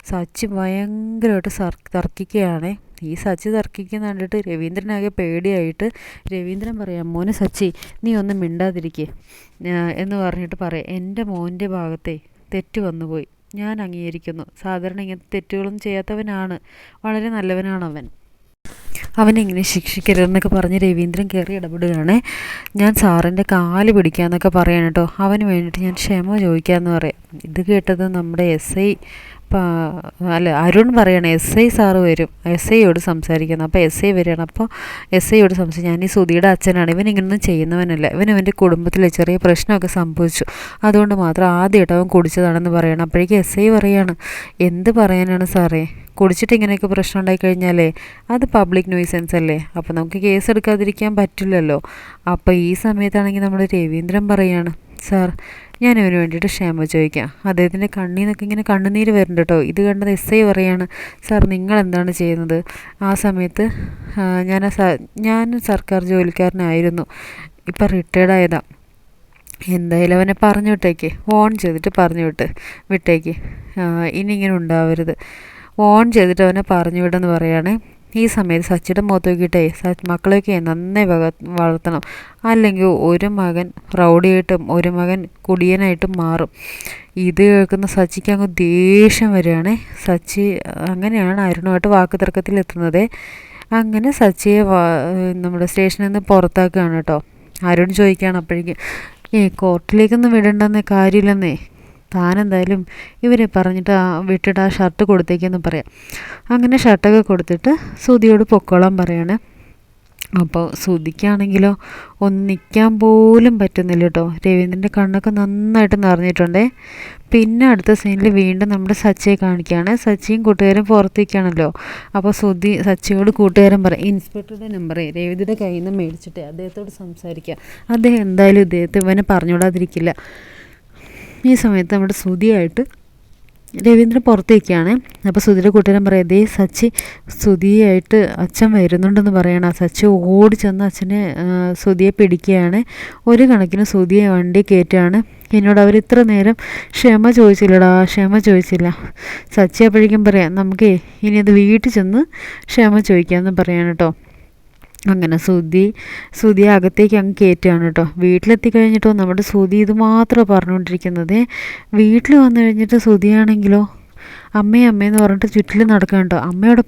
സച്ചി ഭയങ്കരമായിട്ട് തർക്കിക്കുകയാണേ. ഈ സച്ചി തർക്കിക്കുന്ന കണ്ടിട്ട് രവീന്ദ്രനാകെ പേടിയായിട്ട് രവീന്ദ്രൻ പറയാം, മോനെ സച്ചി നീ ഒന്നും മിണ്ടാതിരിക്കേ എന്ന് പറഞ്ഞിട്ട് പറയാം, എൻ്റെ മോൻ്റെ ഭാഗത്തെ തെറ്റ് വന്നുപോയി, ഞാൻ അംഗീകരിക്കുന്നു. സാധാരണ ഇങ്ങനത്തെ തെറ്റുകളും ചെയ്യാത്തവനാണ്, വളരെ നല്ലവനാണ് അവനെ ഇങ്ങനെ ശിക്ഷിക്കരുതെന്നൊക്കെ പറഞ്ഞ് രവീന്ദ്രൻ കയറി ഇടപെടുകയാണ്. ഞാൻ സാറിൻ്റെ കാല് പിടിക്കാമെന്നൊക്കെ പറയാൻ കേട്ടോ. അവന് വേണ്ടിയിട്ട് ഞാൻ ക്ഷമ ചോദിക്കാമെന്ന് പറയാം. ഇത് കേട്ടത് നമ്മുടെ അരുൺ പറയണം, SI സാറ് വരും, SIയോട് സംസാരിക്കുന്നു. അപ്പോൾ SI വരികയാണ്. അപ്പോൾ SIയോട് സംസാരിച്ചു, ഞാൻ ഈ ശ്രുതിയുടെ അച്ഛനാണ്, ഇവൻ ഇങ്ങനൊന്നും ചെയ്യുന്നവനല്ല, അവൻ്റെ കുടുംബത്തിൽ ചെറിയ പ്രശ്നമൊക്കെ സംഭവിച്ചു, അതുകൊണ്ട് മാത്രം ആദ്യമായിട്ട് അവൻ കുടിച്ചതാണെന്ന് പറയണം. അപ്പോഴേക്കും SI പറയാണ്, എന്ത് പറയാനാണ് സാറേ, കുടിച്ചിട്ട് ഇങ്ങനെയൊക്കെ പ്രശ്നം ഉണ്ടായിക്കഴിഞ്ഞാലേ അത് പബ്ലിക് ന്യൂസൻസ് അല്ലേ, അപ്പോൾ നമുക്ക് കേസ് എടുക്കാതിരിക്കാൻ പറ്റില്ലല്ലോ. അപ്പോൾ ഈ സമയത്താണെങ്കിൽ നമ്മുടെ രവീന്ദ്രൻ പറയാണ്, സാർ ഞാൻ അവന് വേണ്ടിയിട്ട് ക്ഷമ ചോദിക്കാം. അദ്ദേഹത്തിൻ്റെ കണ്ണിൽ നിന്നൊക്കെ ഇങ്ങനെ കണ്ണുനീര് വരുന്നുണ്ട് കേട്ടോ. ഇത് കണ്ടത് എസ് ഐ പറയാണ്, സാർ നിങ്ങൾ എന്താണ് ചെയ്യുന്നത്? ആ സമയത്ത് ഞാൻ സർക്കാർ ജോലിക്കാരനായിരുന്നു, ഇപ്പം റിട്ടയർഡ് ആയതാണ്. എന്തായാലും അവനെ പറഞ്ഞു വിട്ടേക്ക്, ഓൺ ചെയ്തിട്ട് പറഞ്ഞു വിട്ടേക്ക്, ഇനി ഇങ്ങനെ ഉണ്ടാവരുത്. ഓൺ ചെയ്തിട്ട് അവനെ പറഞ്ഞു വിടെന്ന് പറയുകയാണ്. ഈ സമയത്ത് സച്ചിയുടെ മുഖത്ത് നോക്കിയിട്ടേ, മക്കളെയൊക്കെ നന്നായി വളർത്തണം, അല്ലെങ്കിൽ ഒരു മകൻ റൗഡിയായിട്ടും ഒരു മകൻ കുടിയനായിട്ടും മാറും. ഇത് കേൾക്കുന്ന സച്ചിക്ക് അങ്ങ് ദേഷ്യം വരികയാണ്. സച്ചി അങ്ങനെയാണ് അരുണുമായിട്ട് വാക്ക് തർക്കത്തിലെത്തുന്നത്. അങ്ങനെ സച്ചിയെ നമ്മുടെ സ്റ്റേഷനിൽ നിന്ന് പുറത്താക്കുകയാണ് കേട്ടോ. അരുൺ ചോദിക്കുകയാണ് അപ്പോഴേക്കും, കോർട്ടിലേക്കൊന്നും വിടണ്ടെന്നേ, കാര്യമില്ലെന്നേ, താനെന്തായാലും ഇവരെ പറഞ്ഞിട്ട് വിട്ടിട്ട് ആ ഷർട്ട് കൊടുത്തേക്കെന്ന് പറയാം. അങ്ങനെ ഷർട്ടൊക്കെ കൊടുത്തിട്ട് സുധിയോട് പൊക്കോളാൻ പറയാണ്. അപ്പോൾ സുധിക്കാണെങ്കിലോ ഒന്ന് നിൽക്കാൻ പോലും പറ്റുന്നില്ല കേട്ടോ. രവീന്ദ്രൻ്റെ കണ്ണൊക്കെ നന്നായിട്ട് നിറഞ്ഞിട്ടുണ്ടേ. പിന്നെ അടുത്ത സീനിൽ വീണ്ടും നമ്മുടെ സച്ചിയെ കാണിക്കുകയാണ്. സച്ചിയും കൂട്ടുകാരും പുറത്തേക്കാണല്ലോ. അപ്പോൾ സച്ചിയോട് കൂട്ടുകാരൻ പറയും, ഇൻസ്പെക്ടറുടെ നമ്പറേ രവീന്ദ്രയുടെ കയ്യിൽ നിന്ന് മേടിച്ചിട്ട് അദ്ദേഹത്തോട് സംസാരിക്കുക, അദ്ദേഹം എന്തായാലും ഇവനെ പറഞ്ഞുവിടാതിരിക്കില്ല. ഈ സമയത്ത് നമ്മുടെ സുധിയായിട്ട് രവീന്ദ്രൻ പുറത്തേക്കാണ്. അപ്പോൾ സുധിയുടെ കൂട്ടുകാരൻ പറയാം, ദേ സച്ചി സുധിയായിട്ട് അച്ഛൻ വരുന്നുണ്ടെന്ന് പറയണം. സച്ചി ഓടി ചെന്ന് അച്ഛനെ സുധിയെ പിടിക്കുകയാണ്. ഒരു കണക്കിന് സുധിയെ വണ്ടി കയറ്റുകയാണ്. എന്നോട് അവർ ഇത്ര നേരം ക്ഷമ ചോദിച്ചില്ല. സച്ചി അപ്പോഴേക്കും പറയാം, നമുക്ക് ഇനി അത് വീട്ടിൽ ചെന്ന് ക്ഷമ ചോദിക്കാമെന്ന് പറയാണ് കേട്ടോ. അങ്ങനെ സുധിയെ അകത്തേക്ക് അങ്ങ് കയറ്റുകയാണ് കേട്ടോ. വീട്ടിലെത്തി കഴിഞ്ഞിട്ടോ നമ്മുടെ സുധി ഇത് മാത്രമാണ് പറഞ്ഞുകൊണ്ടിരിക്കുന്നത്. വീട്ടിൽ വന്നു കഴിഞ്ഞിട്ട് സുധിയാണെങ്കിലോ അമ്മയെന്ന് പറഞ്ഞിട്ട് ചുറ്റിലും നടക്കണം കേട്ടോ. അമ്മയോടെ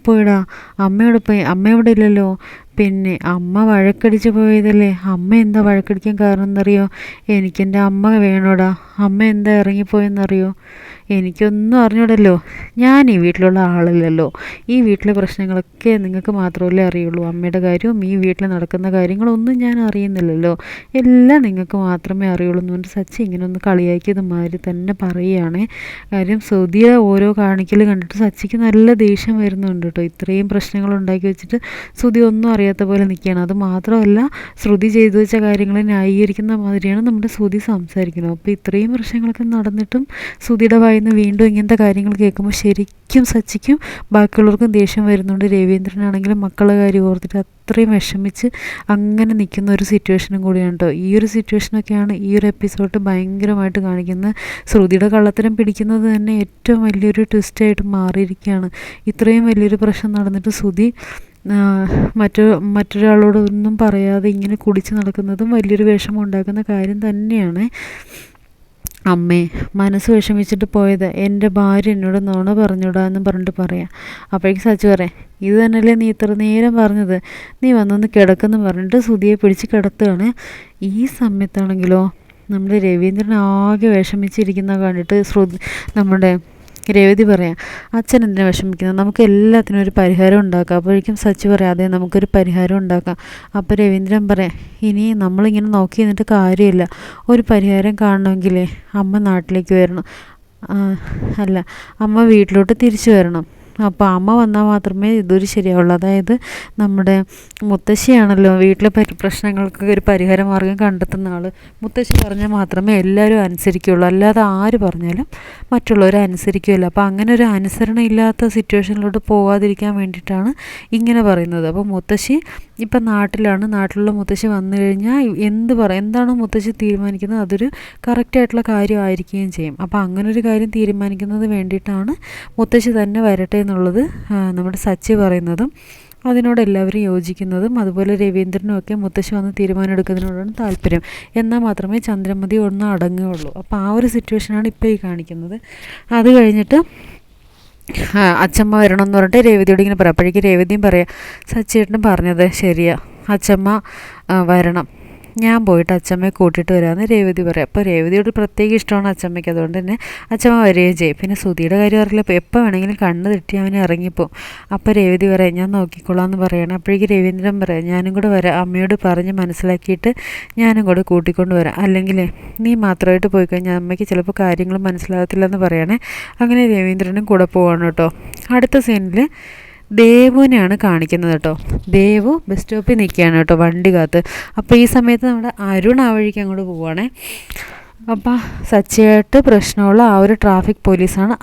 പോയി, അമ്മ ഇവിടെ ഇല്ലല്ലോ. പിന്നെ അമ്മ വഴക്കടിച്ച് പോയതല്ലേ, അമ്മ എന്താ വഴക്കടിക്കാൻ കാരണം എന്നറിയോ? എനിക്കെൻ്റെ അമ്മ വേണോടാ, അമ്മ എന്താ ഇറങ്ങിപ്പോയെന്നറിയോ? എനിക്കൊന്നും അറിഞ്ഞൂടല്ലോ, ഞാൻ ഈ വീട്ടിലുള്ള ആളല്ലല്ലോ. ഈ വീട്ടിലെ പ്രശ്നങ്ങളൊക്കെ നിങ്ങൾക്ക് മാത്രമല്ലേ അറിയുള്ളൂ. അമ്മയുടെ കാര്യവും ഈ വീട്ടിൽ നടക്കുന്ന കാര്യങ്ങളൊന്നും ഞാൻ അറിയുന്നില്ലല്ലോ, എല്ലാം നിങ്ങൾക്ക് മാത്രമേ അറിയുള്ളൂ എന്ന് പറഞ്ഞിട്ട് സച്ചി ഇങ്ങനെ ഒന്ന് കളിയാക്കിയത് മാതിരി തന്നെ പറയുകയാണ്. കാര്യം സുധിയെ ഓരോ കാണിക്കൽ കണ്ടിട്ട് സച്ചിക്ക് നല്ല ദേഷ്യം വരുന്നുണ്ട് കേട്ടോ. ഇത്രയും പ്രശ്നങ്ങൾ ഉണ്ടാക്കി വെച്ചിട്ട് സുധി ഒന്നും അറിയാത്ത പോലെ നിൽക്കുകയാണ്. അത് മാത്രമല്ല, ശ്രുതി ചെയ്തു വെച്ച കാര്യങ്ങളെ ന്യായീകരിക്കുന്ന മാതിരിയാണ് നമ്മുടെ സുധി സംസാരിക്കുന്നത്. അപ്പോൾ ഇത്രയും പ്രശ്നങ്ങളൊക്കെ നടന്നിട്ടും സുധിയുടെ വായിന്ന് വീണ്ടും ഇങ്ങനത്തെ കാര്യങ്ങൾ കേൾക്കുമ്പോൾ ശരിക്കും സച്ചിക്കും ബാക്കിയുള്ളവർക്കും ദേഷ്യം വരുന്നുണ്ട്. രവീന്ദ്രനാണെങ്കിലും മക്കളുടെ കാര്യം ഓർത്തിട്ട് അത്രയും വിഷമിച്ച് അങ്ങനെ നിൽക്കുന്ന ഒരു സിറ്റുവേഷനും കൂടിയാണ് കേട്ടോ. ഈ ഒരു സിറ്റുവേഷനൊക്കെയാണ് ഈ ഒരു എപ്പിസോഡ് ഭയങ്കരമായിട്ട് കാണിക്കുന്നത്. ശ്രുതിയുടെ കള്ളത്തരം പിടിക്കുന്നത് തന്നെ ഏറ്റവും വലിയൊരു ട്വിസ്റ്റായിട്ട് മാറിയിരിക്കുകയാണ്. ഇത്രയും വലിയൊരു പ്രശ്നം നടന്നിട്ട് ശ്രുതി മറ്റൊരാളോടൊന്നും പറയാതെ ഇങ്ങനെ കുടിച്ച് നടക്കുന്നതും വലിയൊരു വിഷമം ഉണ്ടാക്കുന്ന കാര്യം തന്നെയാണ്. അമ്മേ, മനസ്സ് വിഷമിച്ചിട്ട് പോയത്, എൻ്റെ ഭാര്യ എന്നോട് നുണ പറഞ്ഞൂടാന്ന് പറഞ്ഞിട്ട് പറയാം. അപ്പോഴേക്കും സച്ചു പറയാം, ഇത് തന്നെയല്ലേ നീ ഇത്ര നേരം പറഞ്ഞത്, നീ വന്നൊന്ന് കിടക്കെന്ന് പറഞ്ഞിട്ട് സുധിയെ പിടിച്ച് കിടത്തുകയാണ്. ഈ സമയത്താണെങ്കിലോ നമ്മുടെ രവീന്ദ്രൻ ആകെ വിഷമിച്ചിരിക്കുന്ന കണ്ടിട്ട് നമ്മുടെ രേവതി പറയാം, അച്ഛൻ എന്തിനാ വിഷമിക്കുന്നത്, നമുക്ക് എല്ലാത്തിനും ഒരു പരിഹാരം ഉണ്ടാക്കാം. അപ്പോഴേക്കും സച്ചി പറയാം, അതെ നമുക്കൊരു പരിഹാരം ഉണ്ടാക്കാം. അപ്പോൾ രവീന്ദ്രൻ പറയാം, ഇനി നമ്മളിങ്ങനെ നോക്കി നിന്നിട്ട് കാര്യമില്ല, ഒരു പരിഹാരം കാണണമെങ്കിലേ അമ്മ നാട്ടിലേക്ക് വരണം, അല്ല അമ്മ വീട്ടിലോട്ട് തിരിച്ചു വരണം. അപ്പോൾ അമ്മ വന്നാൽ മാത്രമേ ഇതൊരു ശരിയാവുള്ളൂ. അതായത് നമ്മുടെ മുത്തശ്ശിയാണല്ലോ വീട്ടിലെ പ്രശ്നങ്ങൾക്ക് ഒരു പരിഹാര മാർഗം കണ്ടെത്തുന്ന ആൾ. മുത്തശ്ശി പറഞ്ഞാൽ മാത്രമേ എല്ലാവരും അനുസരിക്കുകയുള്ളൂ, അല്ലാതെ ആര് പറഞ്ഞാലും മറ്റുള്ളവർ അനുസരിക്കുകയില്ല. അപ്പോൾ അങ്ങനെ ഒരു അനുസരണ ഇല്ലാത്ത സിറ്റുവേഷനിലോട്ട് പോകാതിരിക്കാൻ വേണ്ടിയിട്ടാണ് ഇങ്ങനെ പറയുന്നത്. അപ്പോൾ മുത്തശ്ശി ഇപ്പം നാട്ടിലുള്ള മുത്തശ്ശി വന്നു കഴിഞ്ഞാൽ എന്താണോ മുത്തശ്ശി തീരുമാനിക്കുന്നത് അതൊരു കറക്റ്റായിട്ടുള്ള കാര്യമായിരിക്കുകയും ചെയ്യും. അപ്പോൾ അങ്ങനൊരു കാര്യം തീരുമാനിക്കുന്നത് വേണ്ടിയിട്ടാണ് മുത്തശ്ശി തന്നെ വരട്ടെ എന്നുള്ളത് നമ്മുടെ സച്ചി പറയുന്നതും അതിനോട് എല്ലാവരും യോജിക്കുന്നതും. അതുപോലെ രവീന്ദ്രനും ഒക്കെ മുത്തശ്ശി വന്ന് തീരുമാനം എടുക്കുന്നതിനോടാണ് താല്പര്യം. എന്നാൽ മാത്രമേ ചന്ദ്രമതി ഒന്ന് അടങ്ങുകയുള്ളൂ. അപ്പോൾ ആ ഒരു സിറ്റുവേഷനാണ് ഇപ്പോൾ ഈ കാണിക്കുന്നത്. അത് കഴിഞ്ഞിട്ട് അച്ചമ്മ വരണമെന്ന് പറഞ്ഞിട്ട് രേവതിയോട് ഇങ്ങനെ പറയാം. അപ്പോഴേക്കും രേവതിയും പറയാം, സച്ചിയേട്ടനും പറഞ്ഞത് ശരിയാ, അച്ചമ്മ വരണം, ഞാൻ പോയിട്ട് അച്ചമ്മയെ കൂട്ടിയിട്ട് വരാമെന്ന് രേവതി പറയാം. അപ്പോൾ രേവതിയോട് പ്രത്യേക ഇഷ്ടമാണ് അച്ചമ്മയ്ക്ക്, അതുകൊണ്ട് തന്നെ അച്ചമ്മ വരികയും ചെയ്യും. പിന്നെ സുധിയുടെ കാര്യം അറിയില്ല, അപ്പോൾ എപ്പോൾ വേണമെങ്കിലും കണ്ണ് തെറ്റി അവനെ ഇറങ്ങിപ്പോവും. അപ്പോൾ രേവതി പറയാം, ഞാൻ നോക്കിക്കോളാം എന്ന് പറയണം. അപ്പോഴേക്കും രവീന്ദ്രൻ പറയാം, ഞാനും കൂടെ വരാം, അമ്മയോട് പറഞ്ഞ് മനസ്സിലാക്കിയിട്ട് ഞാനും കൂടെ കൂട്ടിക്കൊണ്ട് വരാം, അല്ലെങ്കിൽ നീ മാത്രമായിട്ട് പോയി കഴിഞ്ഞാൽ അമ്മയ്ക്ക് ചിലപ്പോൾ കാര്യങ്ങൾ മനസ്സിലാകത്തില്ലെന്ന് പറയണേ. അങ്ങനെ രവീന്ദ്രനും കൂടെ പോവാണ് കേട്ടോ. അടുത്ത സീനിൽ ദേവുവിനെയാണ് കാണിക്കുന്നത് കേട്ടോ. ദേവു ബസ് സ്റ്റോപ്പിൽ നിൽക്കുകയാണ് കേട്ടോ വണ്ടി കാത്ത്. അപ്പോൾ ഈ സമയത്ത് നമ്മുടെ അരുൺ ആ വഴിക്ക് അങ്ങോട്ട് പോവുകയാണേ. അപ്പം സച്ചിയായിട്ട് പ്രശ്നമുള്ള ആ ഒരു ട്രാഫിക് പോലീസാണ്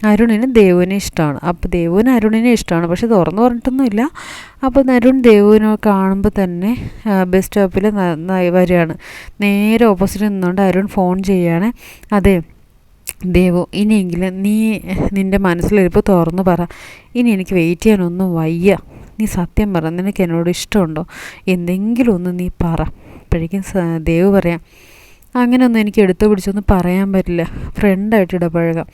അരുണിന് ദേവുവിനെ ഇഷ്ടമാണ്. അപ്പോൾ ദേവുവിന് അരുണിനെ ഇഷ്ടമാണ്, പക്ഷെ തുറന്നു പറഞ്ഞിട്ടൊന്നുമില്ല. അപ്പോൾ അരുൺ ദേവുവിനെ കാണുമ്പോൾ തന്നെ ബസ് സ്റ്റോപ്പിൽ വരികയാണ്. നേരെ ഓപ്പോസിറ്റ് നിന്നുകൊണ്ട് അരുൺ ഫോൺ ചെയ്യുകയാണ്. അതെ ദേവു, ഇനിയെങ്കിലും നീ നിൻ്റെ മനസ്സിലിരിപ്പോൾ തുറന്നു പറ. ഇനി എനിക്ക് വെയിറ്റ് ചെയ്യാനൊന്നും വയ്യ. നീ സത്യം പറ, നിനക്ക് എന്നോട് ഇഷ്ടമുണ്ടോ? എന്തെങ്കിലും ഒന്ന് നീ പറ. അപ്പോഴേക്കും ദേവു പറയാം, അങ്ങനെയൊന്നും എനിക്ക് എടുത്തു പിടിച്ചൊന്നും പറയാൻ പറ്റില്ല, ഫ്രണ്ടായിട്ട് ഇടപഴകാം.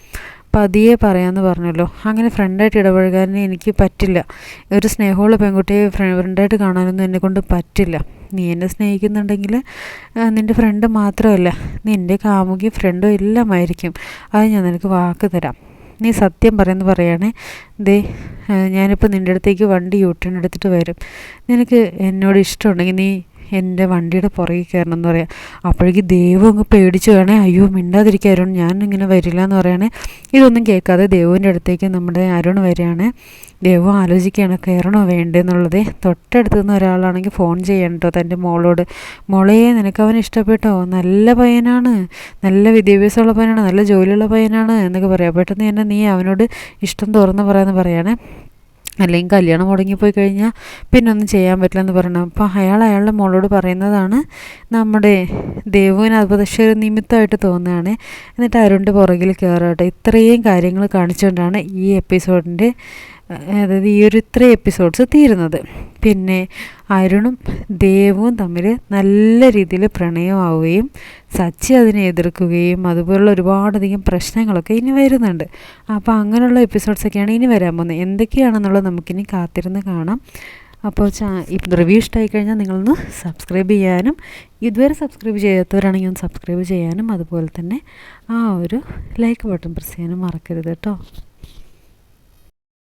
പതിയെ പറയാമെന്ന് പറഞ്ഞല്ലോ. അങ്ങനെ ഫ്രണ്ടായിട്ട് ഇടപഴകാൻ എനിക്ക് പറ്റില്ല. ഒരു സ്നേഹമുള്ള പെൺകുട്ടിയെ ഫ്രണ്ടായിട്ട് കാണാനൊന്നും എന്നെക്കൊണ്ട് പറ്റില്ല. നീ എന്നെ സ്നേഹിക്കുന്നുണ്ടെങ്കിൽ നിൻ്റെ ഫ്രണ്ട് മാത്രമല്ല, നിൻ്റെ കാമുകി ഫ്രണ്ടും എല്ലാമായിരിക്കും. അത് ഞാൻ നിനക്ക് വാക്ക് തരാം. നീ സത്യം പറയുമെന്ന് പറയുകയാണേ. ദേ ഞാനിപ്പോൾ നിൻ്റെ അടുത്തേക്ക് വണ്ടി യൂട്ടേൺ എടുത്തിട്ട് വരും. നിനക്ക് എന്നോട് ഇഷ്ടമുണ്ടെങ്കിൽ നീ എൻ്റെ വണ്ടിയുടെ പുറകിൽ കയറണം എന്ന് പറയാം. അപ്പോഴേക്കും ദേവു അങ്ങ് പേടിച്ച് വേണേ, അയ്യോ മിണ്ടാതിരിക്കും, ഞാൻ ഇങ്ങനെ വരില്ല എന്ന് പറയണേ. ഇതൊന്നും കേൾക്കാതെ ദേവുവിൻ്റെ അടുത്തേക്ക് നമ്മുടെ അരുൺ വരികയാണ്. ദേവു ആലോചിക്കുകയാണ് കയറണോ വേണ്ടതെന്നുള്ളത്. തൊട്ടടുത്ത് നിന്ന് ഒരാളാണെങ്കിൽ ഫോൺ ചെയ്യണം കേട്ടോ തൻ്റെ മോളോട്. മോളെ, നിനക്ക് അവൻ ഇഷ്ടപ്പെട്ടോ? നല്ല പയ്യനാണ്, നല്ല വിദ്യാഭ്യാസമുള്ള പയ്യനാണ്, നല്ല ജോലിയുള്ള പയ്യനാണ് എന്നൊക്കെ പറയാം. പെട്ടെന്ന് തന്നെ നീ അവനോട് ഇഷ്ടം തുറന്ന് പറയാമെന്ന് പറയണേ. അല്ലെങ്കിൽ കല്യാണം മുടങ്ങിപ്പോയി കഴിഞ്ഞാൽ പിന്നെ ഒന്നും ചെയ്യാൻ പറ്റില്ലെന്ന് പറയണം. അപ്പോൾ അയാളുടെ മോളോട് പറയുന്നതാണ് നമ്മുടെ ദേവുവിന്. അത് പക്ഷേ ഒരു നിമിത്തമായിട്ട് തോന്നുകയാണ്. എന്നിട്ട് അരുണിൻ്റെ പുറകിൽ കയറട്ടെ. ഇത്രയും കാര്യങ്ങൾ കാണിച്ചുകൊണ്ടാണ് ഈ എപ്പിസോഡിൻ്റെ, അതായത് ഈ ഒരു ഇത്രയും എപ്പിസോഡ്സ് തീരുന്നത്. പിന്നെ അരുണും ദേവും തമ്മിൽ നല്ല രീതിയിൽ പ്രണയമാവുകയും സച്ചി അതിനെ എതിർക്കുകയും അതുപോലുള്ള ഒരുപാടധികം പ്രശ്നങ്ങളൊക്കെ ഇനി വരുന്നുണ്ട്. അപ്പോൾ അങ്ങനെയുള്ള എപ്പിസോഡ്സൊക്കെയാണ് ഇനി വരാൻ പോകുന്നത്. എന്തൊക്കെയാണെന്നുള്ളത് നമുക്കിനി കാത്തിരുന്ന് കാണാം. അപ്പോൾ റിവ്യൂ ഇഷ്ടമായി കഴിഞ്ഞാൽ നിങ്ങളൊന്ന് സബ്സ്ക്രൈബ് ചെയ്യാനും, ഇതുവരെ സബ്സ്ക്രൈബ് ചെയ്യാത്തവരാണെങ്കിൽ ഒന്ന് സബ്സ്ക്രൈബ് ചെയ്യാനും, അതുപോലെ തന്നെ ആ ഒരു ലൈക്ക് ബട്ടൺ പ്രസ് ചെയ്യാനും മറക്കരുത് കേട്ടോ.